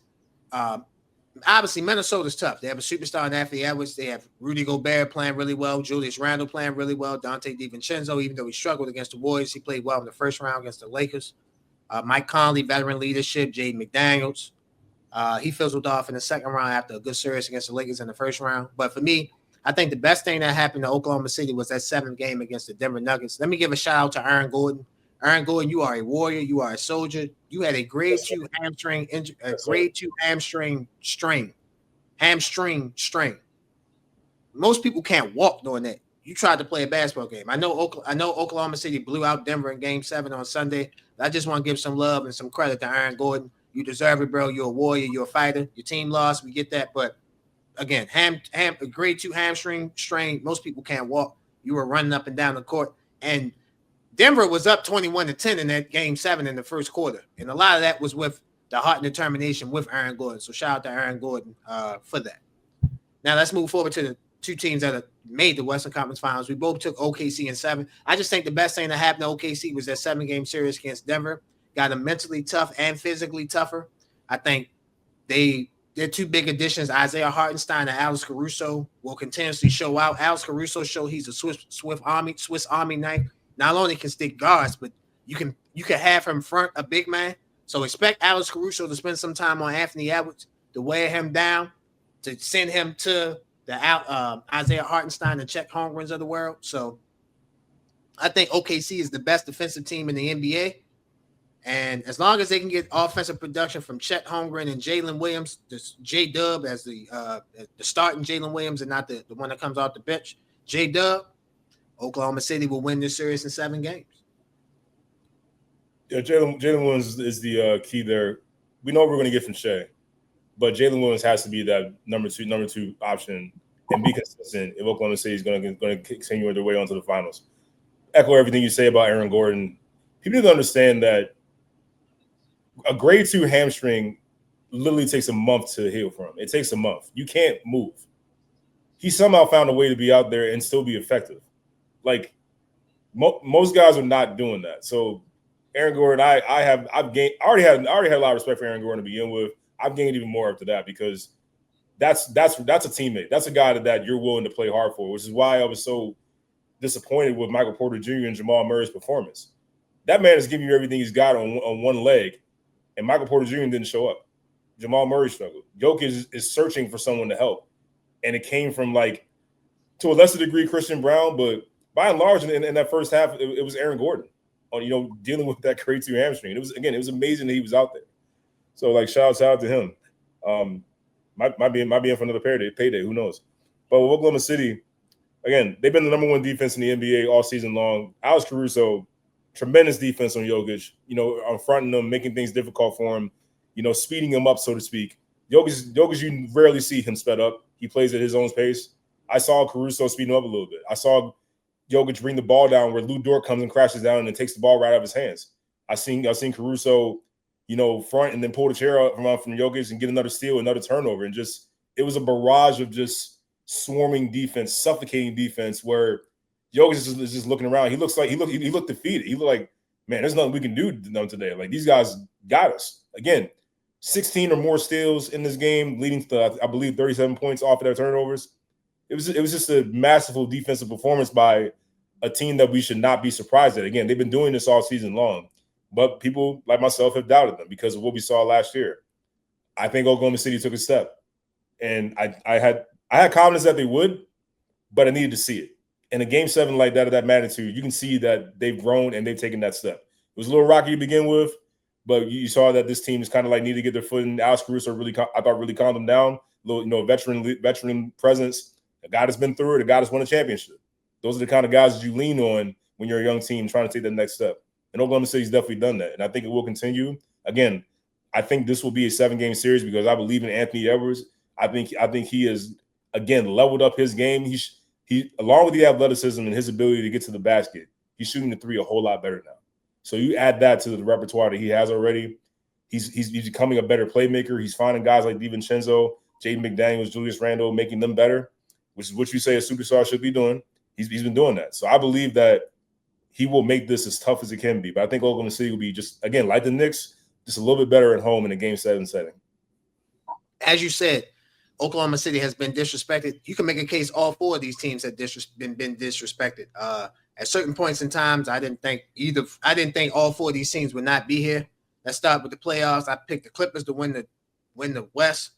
Obviously, Minnesota's tough. They have a superstar in Anthony Edwards. They have Rudy Gobert playing really well. Julius Randle playing really well. Dante DiVincenzo, even though he struggled against the Warriors, he played well in the first round against the Lakers. Mike Conley, veteran leadership. Jaden McDaniels. He fizzled off in the second round after a good series against the Lakers in the first round. But for me, I think the best thing that happened to Oklahoma City was that 7th game against the Denver Nuggets. Let me give a shout out to Aaron Gordon. Aaron Gordon, you are a warrior. You are a soldier. You had a grade 2 hamstring injury, hamstring strain. Most people can't walk doing that. You tried to play a basketball game. I know Oklahoma City blew out Denver in Game 7 on Sunday. I just want to give some love and some credit to Aaron Gordon. You deserve it, bro. You're a warrior. You're a fighter. Your team lost. We get that, but again, grade 2 hamstring strain. Most people can't walk. You were running up and down the court, and Denver was up 21-10 in that Game 7 in the first quarter, and a lot of that was with the heart and determination with Aaron Gordon. So shout out to Aaron Gordon for that. Now let's move forward to the 2 teams that have made the Western Conference Finals. We both took OKC in 7. I just think the best thing that happened to OKC was that 7-game series against Denver. Got them mentally tough and physically tougher. I think they their two big additions, Isaiah Hartenstein and Alex Caruso, will continuously show out. Alex Caruso showed he's a Swiss Army knife. Not only can stick guards, but you can have him front a big man. So expect Alex Caruso to spend some time on Anthony Edwards to wear him down, to send him to the Isaiah Hartenstein and Chet Holmgrens of the world. So I think OKC is the best defensive team in the NBA. And as long as they can get offensive production from Chet Holmgren and Jalen Williams, J-Dub as the starting Jalen Williams and not the one that comes off the bench, J-Dub, Oklahoma City will win this series in 7 games. Yeah, Jalen Williams is the key there. We know what we're going to get from Shea, but Jalen Williams has to be that number two option and be consistent if Oklahoma City is going to continue their way onto the finals. Echo everything you say about Aaron Gordon. People need to understand that a grade 2 hamstring literally takes a month to heal from. It takes a month. You can't move. He somehow found a way to be out there and still be effective. Like most guys are not doing that. So Aaron Gordon, I already had a lot of respect for Aaron Gordon to begin with. I've gained even more after that because that's a teammate. That's a guy that you're willing to play hard for, which is why I was so disappointed with Michael Porter Jr. and Jamal Murray's performance. That man is giving you everything he's got on one leg, and Michael Porter Jr. didn't show up. Jamal Murray struggled. Jokic is searching for someone to help, and it came from, like, to a lesser degree, Christian Brown, but by and large, in that first half, it was Aaron Gordon on, dealing with that grade 2 hamstring. It was amazing that he was out there. So, like, shout out to him. Might be in for another payday. Who knows? But with Oklahoma City, again, they've been the number 1 defense in the NBA all season long. Alex Caruso, tremendous defense on Jokic, on fronting him, making things difficult for him, speeding him up, so to speak. Jokic, you rarely see him sped up. He plays at his own pace. I saw Caruso speeding up a little bit. I saw Jokic bring the ball down where Lou Dort comes and crashes down and then takes the ball right out of his hands. I've seen Caruso, front and then pull the chair out from Jokic and get another steal, another turnover. And just, it was a barrage of just swarming defense, suffocating defense where Jokic is just looking around. He looked defeated. He looked like, man, there's nothing we can do to them today. Like, these guys got us. Again, 16 or more steals in this game, leading to, I believe, 37 points off of their turnovers. It was just a masterful defensive performance by a team that we should not be surprised at. Again, they've been doing this all season long, but people like myself have doubted them because of what we saw last year. I think Oklahoma City took a step, and I had confidence that they would, but I needed to see it. In a game 7 like that of that magnitude, you can see that they've grown and they've taken that step. It was a little rocky to begin with, but you saw that this team is kind of like need to get their foot in. Alex Caruso really calmed them down. A little, veteran presence. A guy that's been through it, a guy that's won a championship. Those are the kind of guys that you lean on when you're a young team trying to take that next step. And Oklahoma City's definitely done that, and I think it will continue. Again, I think this will be a 7-game series because I believe in Anthony Edwards. I think he has, again, leveled up his game. He along with the athleticism and his ability to get to the basket, he's shooting the 3 a whole lot better now. So you add that to the repertoire that he has already. He's becoming a better playmaker. He's finding guys like DiVincenzo, Jaden McDaniels, Julius Randle, making them better, which is what you say a superstar should be doing. He's been doing that. So I believe that he will make this as tough as it can be. But I think Oklahoma City will be just, again, like the Knicks, just a little bit better at home in a game 7 setting. As you said, Oklahoma City has been disrespected. You can make a case all 4 of these teams have been disrespected. At certain points in times, I didn't think all 4 of these teams would not be here. Let's start with the playoffs. I picked the Clippers to win the West.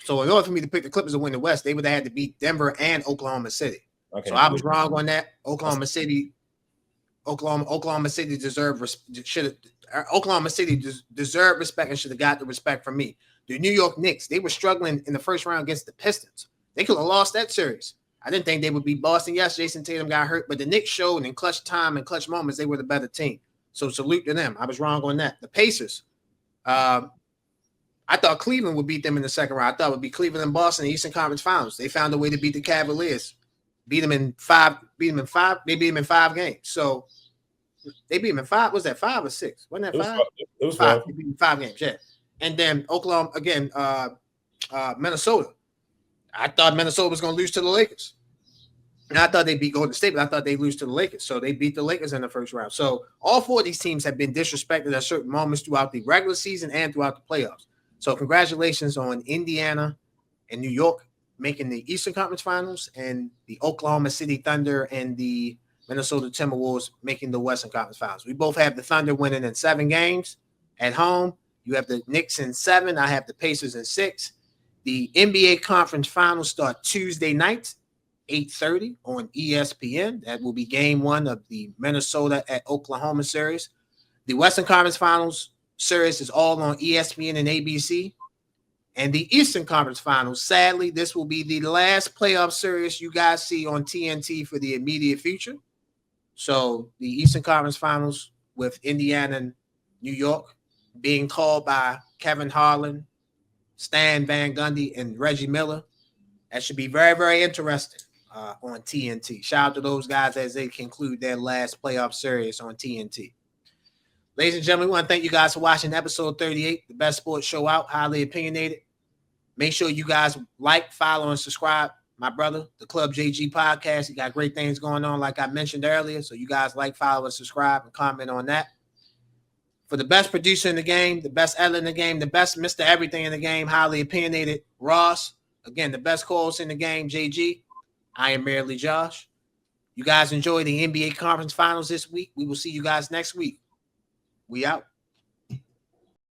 So in order for me to pick the Clippers to win the West, they would have had to beat Denver and Oklahoma City. Okay. So I was wrong on that. Oklahoma City deserved respect and should have got the respect from me. The New York Knicks, they were struggling in the first round against the Pistons. They could have lost that series. I didn't think they would beat Boston. Yes, Jason Tatum got hurt, but the Knicks showed in clutch time and clutch moments they were the better team. So salute to them. I was wrong on that. The Pacers, I thought Cleveland would beat them in the second round. I thought it would be Cleveland and Boston in the Eastern Conference Finals. They found a way to beat the Cavaliers. Beat them in 5. They beat them in 5 games. So they beat them in 5. Was that 5 or 6? Wasn't that 5? It was 5. They beat them in 5 games, yeah. And then Oklahoma again, Minnesota. I thought Minnesota was going to lose to the Lakers. And I thought they'd beat Golden State, but I thought they'd lose to the Lakers. So they beat the Lakers in the first round. So all 4 of these teams have been disrespected at certain moments throughout the regular season and throughout the playoffs. So congratulations on Indiana and New York making the Eastern Conference Finals, and the Oklahoma City Thunder and the Minnesota Timberwolves making the Western Conference Finals. We both have the Thunder winning in 7 games at home. You have the Knicks in 7. I have the Pacers in 6. The NBA Conference Finals start Tuesday night, 8:30 on ESPN. That will be game 1 of the Minnesota at Oklahoma series. The Western Conference Finals series is all on ESPN and ABC. And the Eastern Conference Finals, sadly, this will be the last playoff series you guys see on TNT for the immediate future. So the Eastern Conference Finals with Indiana and New York being called by Kevin Harlan, Stan Van Gundy, and Reggie Miller. That should be very, very interesting on TNT. Shout out to those guys as they conclude their last playoff series on TNT. Ladies and gentlemen, we want to thank you guys for watching episode 38, the best sports show out, Highly Opinionated. Make sure you guys like, follow, and subscribe. My brother, the Club JG podcast. He got great things going on, like I mentioned earlier. So you guys like, follow, and subscribe, and comment on that. For the best producer in the game, the best editor in the game, the best Mr. Everything in the game, Highly Opinionated, Ross. Again, the best co-host in the game, JG. I am merely Josh. You guys enjoy the NBA Conference Finals this week. We will see you guys next week. We out.